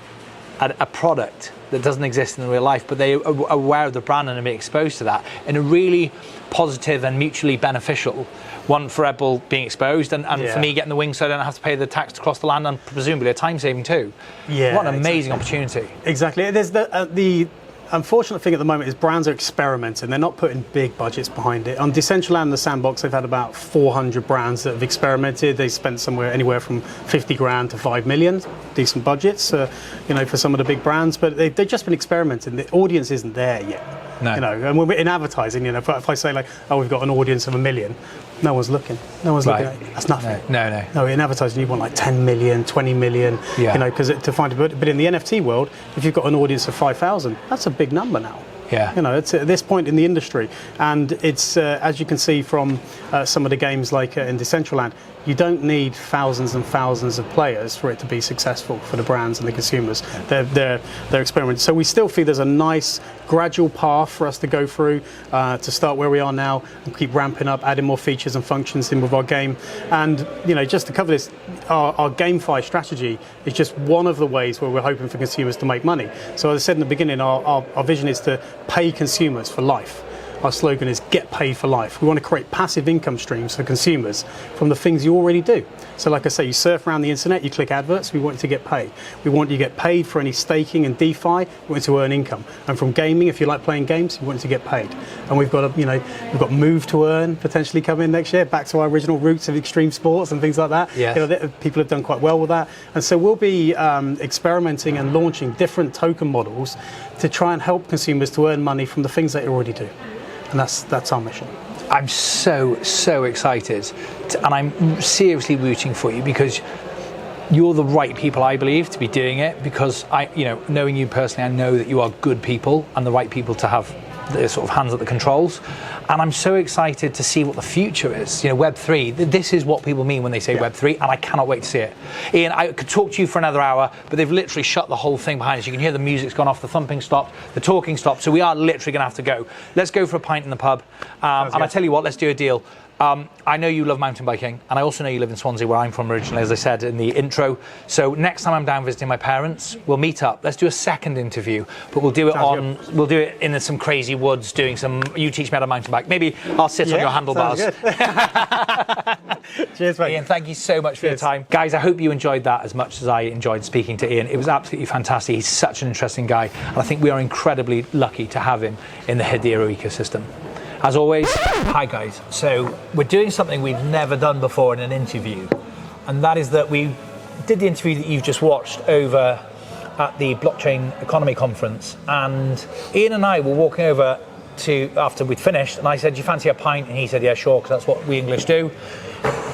a product that doesn't exist in real life, but they are aware of the brand and are being exposed to that in a really positive and mutually beneficial. One for Red Bull being exposed, and for me getting the wings so I don't have to pay the tax to cross the land, and presumably a time saving too. Yeah, what an amazing opportunity. Exactly. There's the unfortunate thing at the moment is brands are experimenting. They're not putting big budgets behind it. On Decentraland and the Sandbox, they've had about 400 brands that have experimented. They spent anywhere from 50 grand to 5 million, decent budgets, for some of the big brands. But they've just been experimenting. The audience isn't there yet. No. And we're in advertising, if I say like, oh, we've got an audience of 1 million, no one's looking. No one's looking at it. That's nothing. No, in advertising, you want like 10 million, 20 million, because to find it. But in the NFT world, if you've got an audience of 5,000, that's a big number now. Yeah. It's at this point in the industry. And it's, as you can see from some of the games like in Decentraland, you don't need thousands and thousands of players for it to be successful for the brands and the consumers. They're experimenting. So we still feel there's a nice gradual path for us to go through to start where we are now and keep ramping up, adding more features and functions in with our game. And just to cover this, our GameFi strategy is just one of the ways where we're hoping for consumers to make money. So as I said in the beginning, our vision is to pay consumers for life. Our slogan is get paid for life. We want to create passive income streams for consumers from the things you already do. So like I say, you surf around the internet, you click adverts, we want you to get paid. We want you to get paid for any staking and DeFi, we want you to earn income. And from gaming, if you like playing games, we want you to get paid. And we've got we've got Move to Earn potentially coming next year, back to our original roots of extreme sports and things like that. Yes. People have done quite well with that. And so we'll be experimenting and launching different token models to try and help consumers to earn money from the things they already do. And that's our mission. I'm so excited, and I'm seriously rooting for you because you're the right people, I believe, to be doing it. Because knowing you personally, I know that you are good people and the right people to have the sort of hands at the controls. And I'm so excited to see what the future is. Web3, this is what people mean when they say Web3, and I cannot wait to see it. Ian, I could talk to you for another hour, but they've literally shut the whole thing behind us. You can hear the music's gone off, the thumping stopped, the talking stopped, so we are literally going to have to go. Let's go for a pint in the pub, and I tell you what, let's do a deal. I know you love mountain biking, and I also know you live in Swansea, where I'm from originally, as I said in the intro. So next time I'm down visiting my parents, we'll meet up. Let's do a second interview, but we'll do it we'll do it in some crazy woods, doing some. You teach me how to mountain bike. Maybe I'll sit on your handlebars. Cheers, mate. Ian, thank you so much for your time, guys. I hope you enjoyed that as much as I enjoyed speaking to Ian. It was absolutely fantastic. He's such an interesting guy, and I think we are incredibly lucky to have him in the Hedera ecosystem. As always, hi guys. So we're doing something we've never done before in an interview, and that is that we did the interview that you've just watched over at the Blockchain Economy Conference, and Ian and I were walking over after we'd finished, and I said, do you fancy a pint? And he said, yeah, sure, because that's what we English do.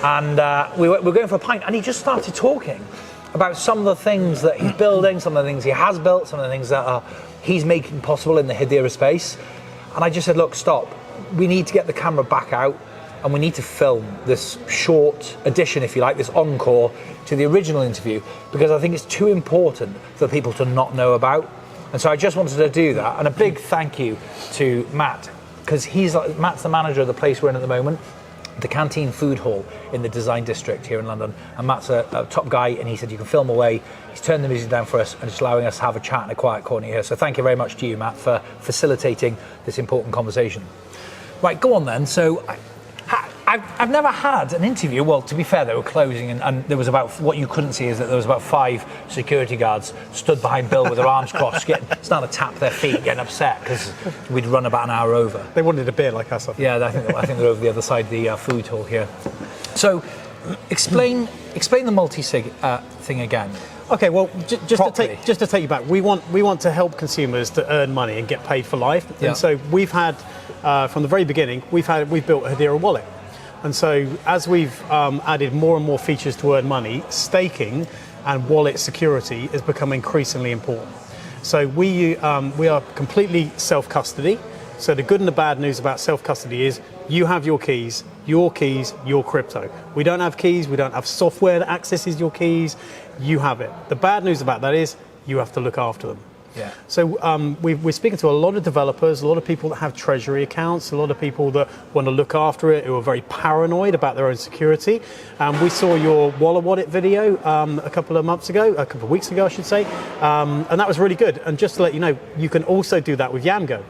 And we were going for a pint, and he just started talking about some of the things that he's building, some of the things he has built, some of the things that he's making possible in the Hedera space. And I just said, look, stop. We need to get the camera back out, and we need to film this short addition, if you like, this encore to the original interview, because I think it's too important for people to not know about. And so I just wanted to do that. And a big thank you to Matt, because Matt's the manager of the place we're in at the moment, the Canteen Food Hall in the Design District here in London. And Matt's a top guy, and he said you can film away. He's turned the music down for us and just allowing us to have a chat in a quiet corner here. So thank you very much to you, Matt, for facilitating this important conversation. Right, go on then. So I've never had an interview. Well, to be fair, they were closing, and there was about, what you couldn't see is that there was about 5 security guards stood behind Bill with their arms crossed, starting to tap their feet, getting upset because we'd run about an hour over. They wanted a beer like us. Yeah, I think they're over the other side of the food hall here. So explain the multi-sig thing again. Okay, well, just to take you back, we want to help consumers to earn money and get paid for life. Yeah. And so we've had, from the very beginning, we've built a Hedera wallet. And so as we've added more and more features to earn money, staking and wallet security has become increasingly important. So we are completely self-custody. So the good and the bad news about self-custody is you have your keys, your crypto. We don't have keys, we don't have software that accesses your keys, you have it. The bad news about that is you have to look after them. Yeah. So we're speaking to a lot of developers, a lot of people that have treasury accounts, a lot of people that want to look after it, who are very paranoid about their own security. We saw your Wallet video a couple of weeks ago, I should say, and that was really good. And just to let you know, you can also do that with Yamgo.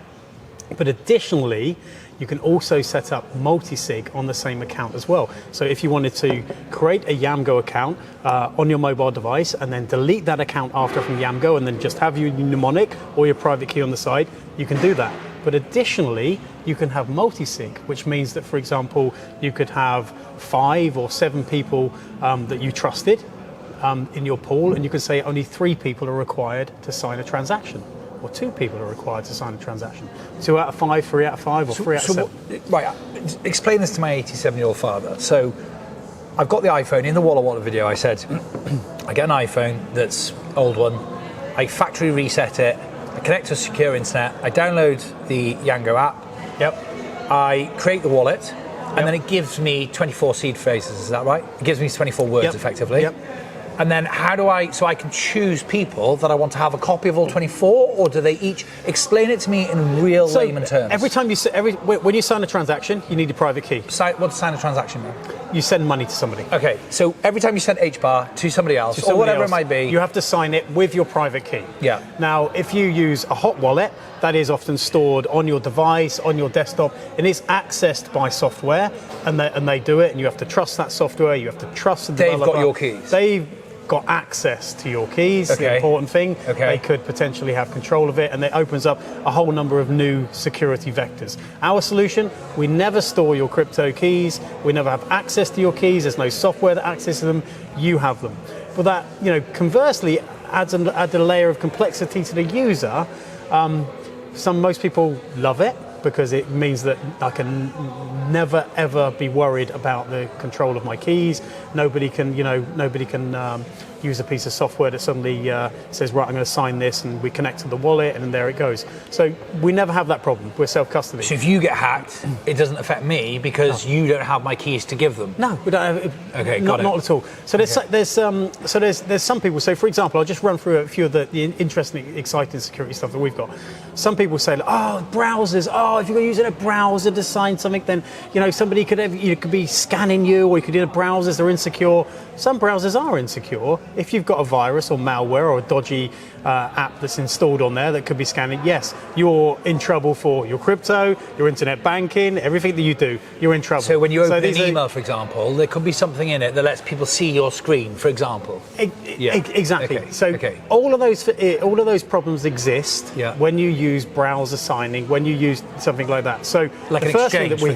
But additionally, you can also set up multi-sig on the same account as well. So if you wanted to create a Yamgo account on your mobile device and then delete that account after from Yamgo and then just have your mnemonic or your private key on the side, you can do that. But additionally, you can have multi-sig, which means that, for example, you could have 5 or 7 people that you trusted in your pool, and you could say only 3 people are required to sign a transaction. Or 2 people are required to sign a transaction. 2 out of 5, 3 out of 5, or 3 out of 7. Right, explain this to my 87-year-old father. So I've got the iPhone. In the Wallet video, I said, I get an iPhone that's old one, I factory reset it, I connect to a secure internet, I download the Yamgo app, I create the wallet, and then it gives me 24 seed phrases, is that right? It gives me 24 words, effectively. And then so I can choose people that I want to have a copy of all 24, or do they each explain it to me in real layman terms? Every time when you sign a transaction, you need a private key. What does sign a transaction mean? You send money to somebody. Okay, so every time you send Hbar to somebody else, or whatever it might be, you have to sign it with your private key. Yeah. Now, if you use a hot wallet, that is often stored on your device, on your desktop, and it's accessed by software, and they do it, and you have to trust that software. You have to trust the developer. They've got your keys. They've got access to your keys, the important thing. They could potentially have control of it, and it opens up a whole number of new security vectors. Our solution, we never store your crypto keys, we never have access to your keys, there's no software that accesses them, you have them. But that, conversely, adds a layer of complexity to the user. Most people love it, because it means that I can never ever be worried about the control of my keys. Nobody can use a piece of software that suddenly says, right, I'm going to sign this, and we connect to the wallet, and then there it goes. So we never have that problem. We're self-custody. So if you get hacked, it doesn't affect me because you don't have my keys to give them. No, we don't have. Okay, not at all. So there's some people. So for example, I'll just run through a few of the interesting, exciting security stuff that we've got. Some people say, browsers. If you're going to use a browser to sign something, then somebody could be scanning you, or you could do browsers. They're insecure. Some browsers are insecure. If you've got a virus or malware or a dodgy app that's installed on there that could be scanning, yes, you're in trouble for your crypto, your internet banking, everything that you do, you're in trouble. So when you open an email, for example, there could be something in it that lets people see your screen, for example. Exactly. All of those problems exist when you use browser signing, when you use something like that. So like the first thing that we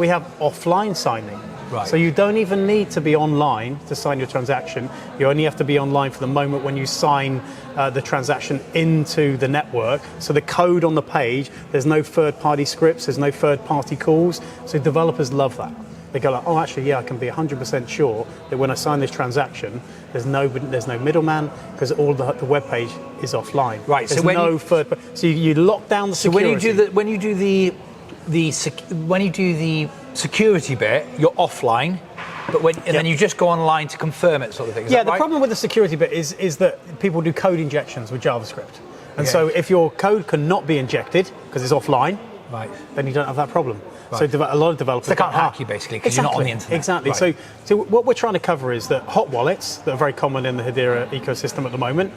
have offline signing. Right. So you don't even need to be online to sign your transaction. You only have to be online for the moment when you sign the transaction into the network. So the code on the page, there's no third-party scripts, there's no third-party calls. So developers love that. They go like, I can be 100% sure that when I sign this transaction, there's no middleman, because all the web page is offline. Right. So you lock down the security. So when you do the security bit, you're offline, but then you just go online to confirm it, sort of thing. Is that right? The problem with the security bit is that people do code injections with JavaScript, and so if your code cannot be injected because it's offline, then you don't have that problem. Right. So a lot of developers they can't hack you basically because you're not on the internet. Exactly. Right. So what we're trying to cover is that hot wallets that are very common in the Hedera ecosystem at the moment.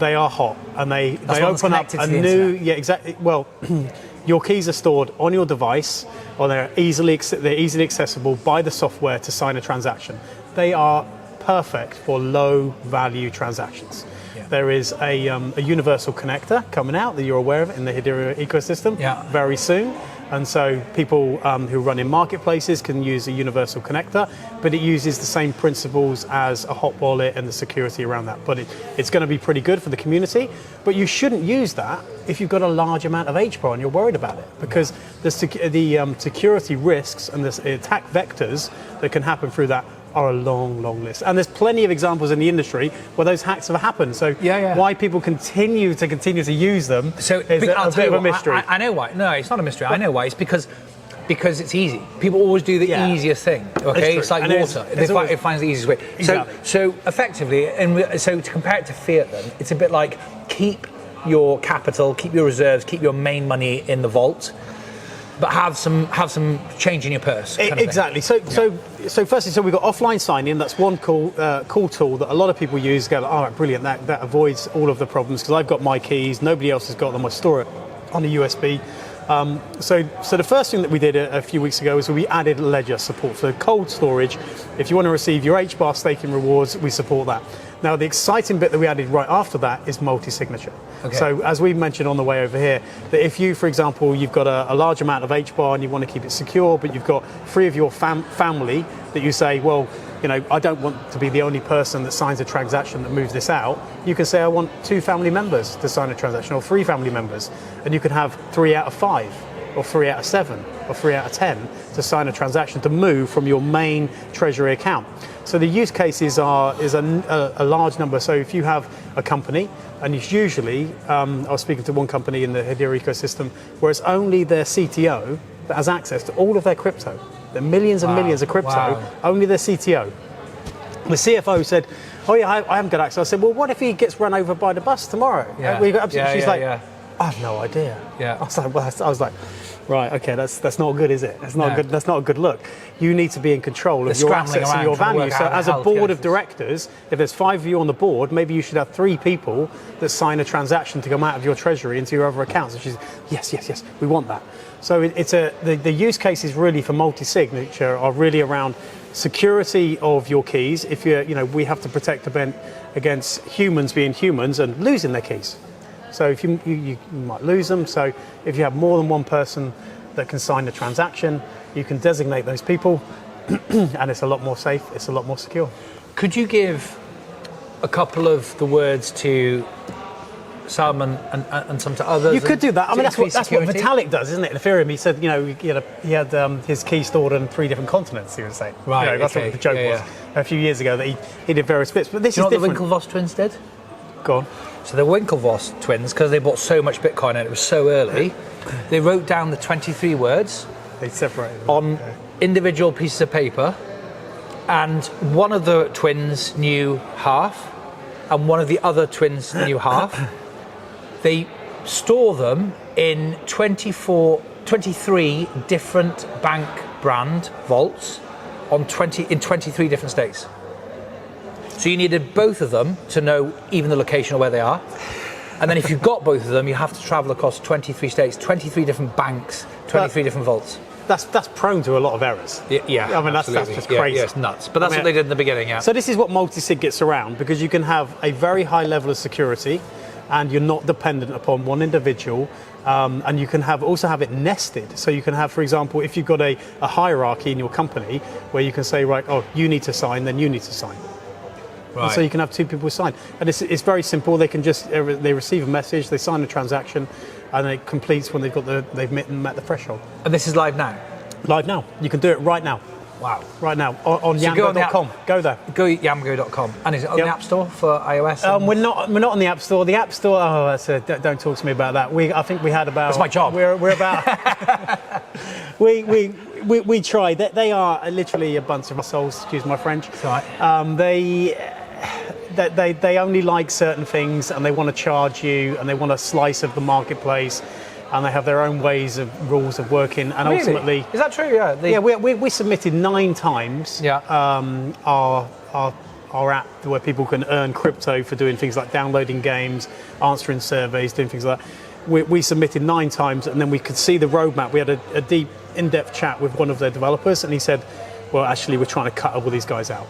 They are hot, and they open up a new your keys are stored on your device, or they're easily accessible by the software to sign a transaction. They are perfect for low-value transactions. There is a universal connector coming out that you're aware of in the Hedera ecosystem very soon. And so people who run in marketplaces can use a universal connector, but it uses the same principles as a hot wallet and the security around that. But it's going to be pretty good for the community. But you shouldn't use that if you've got a large amount of Hbar and you're worried about it, because the security risks and the attack vectors that can happen through that are a long, long list. And there's plenty of examples in the industry where those hacks have happened. So why people continue to use them is a bit of a mystery. I know why. No, it's not a mystery. I know why. It's because it's easy. People always do the easiest thing. Okay, it's like water. It finds the easiest way. Exactly. So effectively, so to compare it to fiat, then it's a bit like keep your capital, keep your reserves, keep your main money in the vault, but have some change in your purse. Exactly. So firstly, we've got offline signing. That's one cool tool that a lot of people use. Go, all right, brilliant. That avoids all of the problems because I've got my keys. Nobody else has got them. I store it on a USB. So the first thing that we did a few weeks ago was we added ledger support for cold storage. If you want to receive your Hbar staking rewards, we support that. Now, the exciting bit that we added right after that is multi-signature. Okay. So as we mentioned on the way over here, that if you, for example, you've got a large amount of Hbar and you want to keep it secure, but you've got 3 of your family that you say, well, you know, I don't want to be the only person that signs a transaction that moves this out. You can say, I want 2 family members to sign a transaction, or 3 family members, and you can have 3 out of 5, or 3 out of 7, or 3 out of 10 to sign a transaction to move from your main treasury account. So the use cases is a large number. So if you have a company, and it's usually, I was speaking to one company in the Hedera ecosystem, where it's only their CTO that has access to all of their crypto. There are millions and millions of crypto, only their CTO. The CFO said, oh yeah, I haven't got access. I said, well, what if he gets run over by the bus tomorrow? Yeah. She's like, I have no idea. Yeah. I was like, right, okay, that's not good, is it? That's not good. That's not a good look. You need to be in control of your assets and your value. So as a board of directors, if there's 5 of you on the board, maybe you should have 3 people that sign a transaction to come out of your treasury into your other accounts. And she's, yes, we want that. So the use cases really for multi-signature are really around security of your keys. If we have to protect against humans being humans and losing their keys. So if you might lose them. So if you have more than one person that can sign the transaction, you can designate those people, and it's a lot more safe. It's a lot more secure. Could you give a couple of the words to some and some to others? You could do that. I mean, that's what Vitalik does, isn't it? In Ethereum, he said, he had his key stored on 3 different continents. He would say, right? That's what the joke was a few years ago that he did various bits. But this is different. What the Winklevoss twins did? Go on. So the Winklevoss twins, because they bought so much Bitcoin and it was so early, they wrote down the 23 words. They separated them on individual pieces of paper, and one of the twins knew half, and one of the other twins knew half. They store them in 23 different bank brand vaults in 23 different states. So you needed both of them to know even the location of where they are. And then if you've got both of them, you have to travel across 23 states, 23 different banks, 23 different vaults. That's prone to a lot of errors. Yeah, I mean, that's just crazy. Yeah, it's nuts. But that's what they did in the beginning, yeah. So this is what multi-sig gets around, because you can have a very high level of security and you're not dependent upon one individual. And you can also have it nested. So you can have, for example, if you've got a hierarchy in your company where you can say, right, you need to sign, then you need to sign. Right. And so you can have 2 people sign. And it's very simple. They can just, they receive a message, they sign a transaction, and it completes when they've met the threshold. And this is live now? Live now. You can do it right now. Wow. Right now, on Yamgo.com. Go there. Go Yamgo.com. And is it on the App Store for iOS? We're not on the App Store. The App Store, don't talk to me about that. I think we had about... That's my job. We're about... we tried. They are literally a bunch of assholes, excuse my French. That's right. They only like certain things, and they want to charge you, and they want a slice of the marketplace, and they have their own rules of working, and really? Ultimately, is that true? Yeah. We submitted 9 times. Yeah. Our app where people can earn crypto for doing things like downloading games, answering surveys, doing things like that. We submitted 9 times, and then we could see the roadmap. We had a deep, in-depth chat with one of their developers, and he said, "Well, actually, we're trying to cut all these guys out."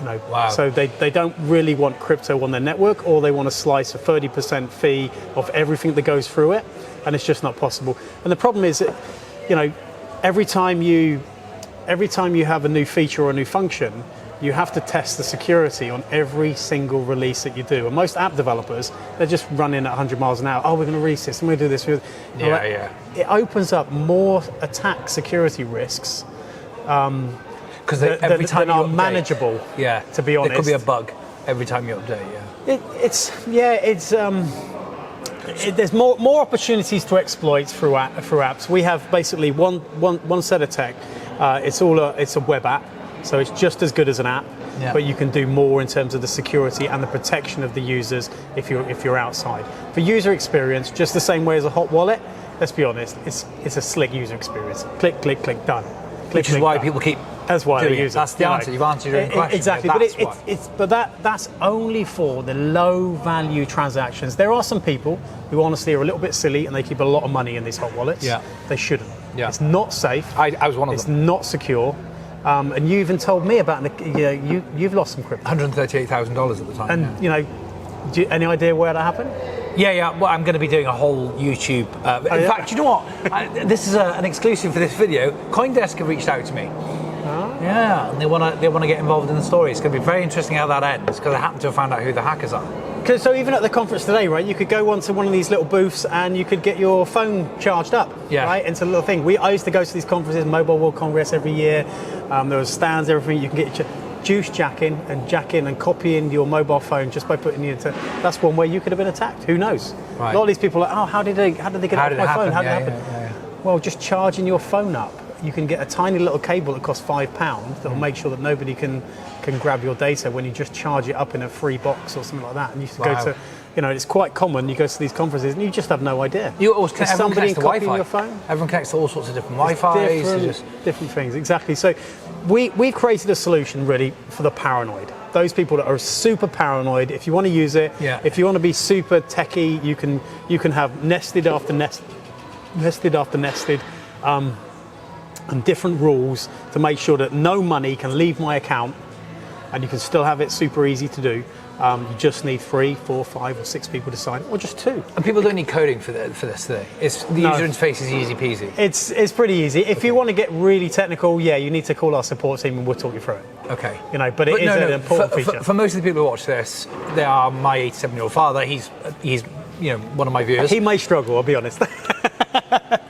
Wow. So they don't really want crypto on their network, or they want to slice a 30% fee of everything that goes through it, and it's just not possible. And the problem is that, every time you have a new feature or a new function, you have to test the security on every single release that you do. And most app developers, they're just running at 100 miles an hour. Oh, we're going to release this, and we're going to do this. It opens up more attack security risks. Because every time are manageable. Yeah, to be honest, there could be a bug every time you update. There's more opportunities to exploit through apps. We have basically one set of tech. It's a web app, so it's just as good as an app. Yeah. but you can do more in terms of the security and the protection of the users if you're outside. For user experience, just the same way as a hot wallet, let's be honest, it's a slick user experience. Click, click, click, done. Click, Which is click, why done. people keep That's why doing they it. use it. That's the answer. You've answered your own question. Exactly, but that's only for the low value transactions. There are some people who honestly are a little bit silly and they keep a lot of money in these hot wallets. Yeah. They shouldn't. Yeah. It's not safe. I was one of it's them. It's not secure. And you even told me about you've lost some crypto. $138,000 at the time. And any idea where that happened? Yeah. Well, I'm going to be doing a whole YouTube. In fact, you know what? This is an exclusive for this video. CoinDesk have reached out to me. Yeah, and they want to get involved in the story. It's going to be very interesting how that ends because I happen to have found out who the hackers are. So even at the conference today, right, you could go onto one of these little booths and you could get your phone charged up, right, into a little thing. I used to go to these conferences, Mobile World Congress every year. There was stands, everything. You can get your juice jack in and copying your mobile phone just by putting it into. That's one way you could have been attacked. Who knows? Right. A lot of these people are like, how did they get it off my phone? How did it happen? Yeah. Well, just charging your phone up. You can get a tiny little cable that costs £5 that will make sure that nobody can grab your data when you just charge it up in a free box or something like that. And you go to, it's quite common. You go to these conferences and you just have no idea. You always everyone connects to Wi-Fi. Your phone? Everyone connects to all sorts of different Wi-Fi's. Different things, exactly. So we've created a solution really for the paranoid. Those people that are super paranoid. If you want to use it, if you want to be super techie, you can have nested after nested. And different rules to make sure that no money can leave my account and you can still have it super easy to do. You just need 3, 4, 5 or 6 people to sign, or just 2. And people don't need coding for this today. The user interface is easy peasy. It's pretty easy. If you want to get really technical, you need to call our support team and we'll talk you through it. Okay. But it is an important feature. For most of the people who watch this, they are my 87-year-old father. He's one of my viewers. He may struggle, I'll be honest.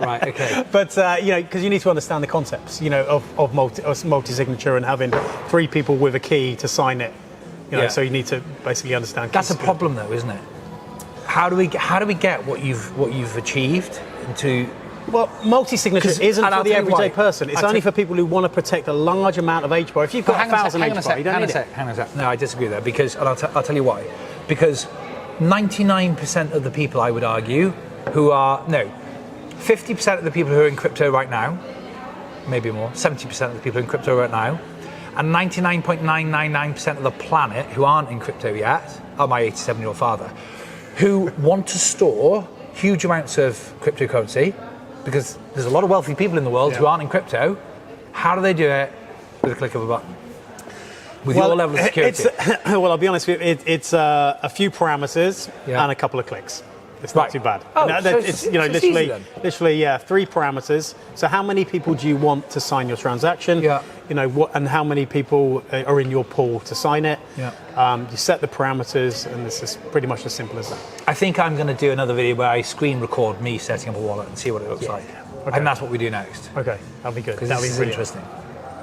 Right, okay. But, because you need to understand the concepts, of multi-signature and having 3 people with a key to sign it. So you need to basically understand. That's a problem, though, isn't it? How do we get what you've achieved into? Well, multi-signature isn't for the everyday person. It's only for people who want to protect a large amount of HBAR. If you've got 1,000 HBAR, you don't need it. Hang on a sec. No, I disagree there because, and I'll tell you why. Because 99% of the people, I would argue, 50% of the people who are in crypto right now, maybe more, 70% of the people in crypto right now, and 99.999% of the planet who aren't in crypto yet are my 87-year-old father, who want to store huge amounts of cryptocurrency because there's a lot of wealthy people in the world who aren't in crypto. How do they do it? With a click of a button. With your level of security. I'll be honest with you, it's a few parameters and a couple of clicks. It's not too bad. It's literally 3 parameters. So how many people do you want to sign your transaction? Yeah. And how many people are in your pool to sign it? Yeah. You set the parameters, and this is pretty much as simple as that. I think I'm going to do another video where I screen record me setting up a wallet and see what it looks like. Okay. And that's what we do next. Okay, that'll be good. That'll be really interesting.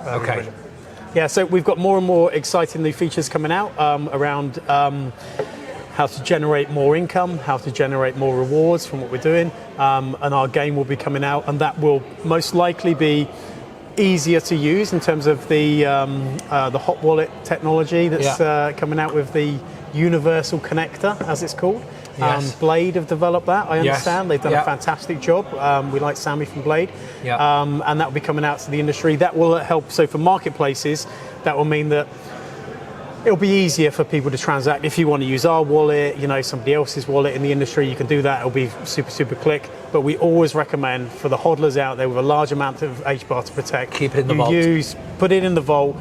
Okay. Yeah, so we've got more and more exciting new features coming out around how to generate more income, how to generate more rewards from what we're doing, and our game will be coming out, and that will most likely be easier to use in terms of the hot wallet technology that's coming out with the universal connector, as it's called. Yes. Blade have developed that, I understand. They've done a fantastic job. We like Sammy from Blade. And that will be coming out to the industry. That will help. So for marketplaces, that will mean that it'll be easier for people to transact. If you want to use our wallet, somebody else's wallet in the industry, you can do that. It'll be super, super quick. But we always recommend for the hodlers out there with a large amount of HBAR to protect, keep it in the vault. Put it in the vault.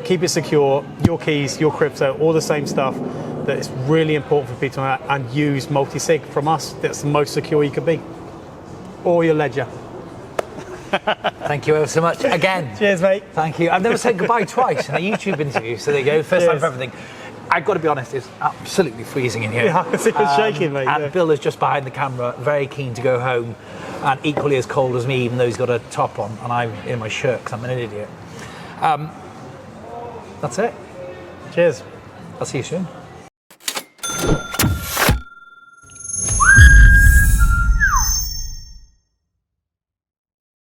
Keep it secure. Your keys, your crypto, all the same stuff. That it's really important for people to and use multi-sig from us. That's the most secure you can be. Or your ledger. Thank you ever so much again. Cheers, mate. Thank you. I've never said goodbye twice in a YouTube interview, so there you go. First time for everything. I've got to be honest, it's absolutely freezing in here. Yeah, it's shaking, mate. And Bill is just behind the camera, very keen to go home, and equally as cold as me, even though he's got a top on, and I'm in my shirt because I'm an idiot. That's it. Cheers. I'll see you soon.